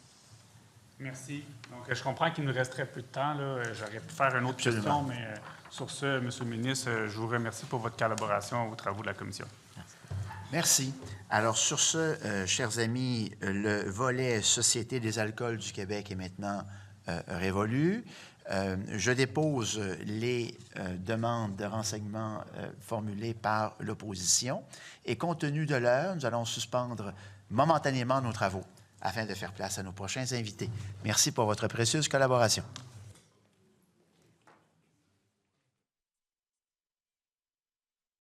Merci. Donc, je comprends qu'il nous resterait peu de temps. J'aurais pu faire une autre question, mais sur ce, M. le ministre, je vous remercie pour votre collaboration aux travaux de la Commission. Merci. Alors, sur ce, chers amis, le volet Société des alcools du Québec est maintenant révolu. Je dépose les demandes de renseignements formulées par l'opposition et compte tenu de l'heure, nous allons suspendre momentanément nos travaux afin de faire place à nos prochains invités. Merci pour votre précieuse collaboration.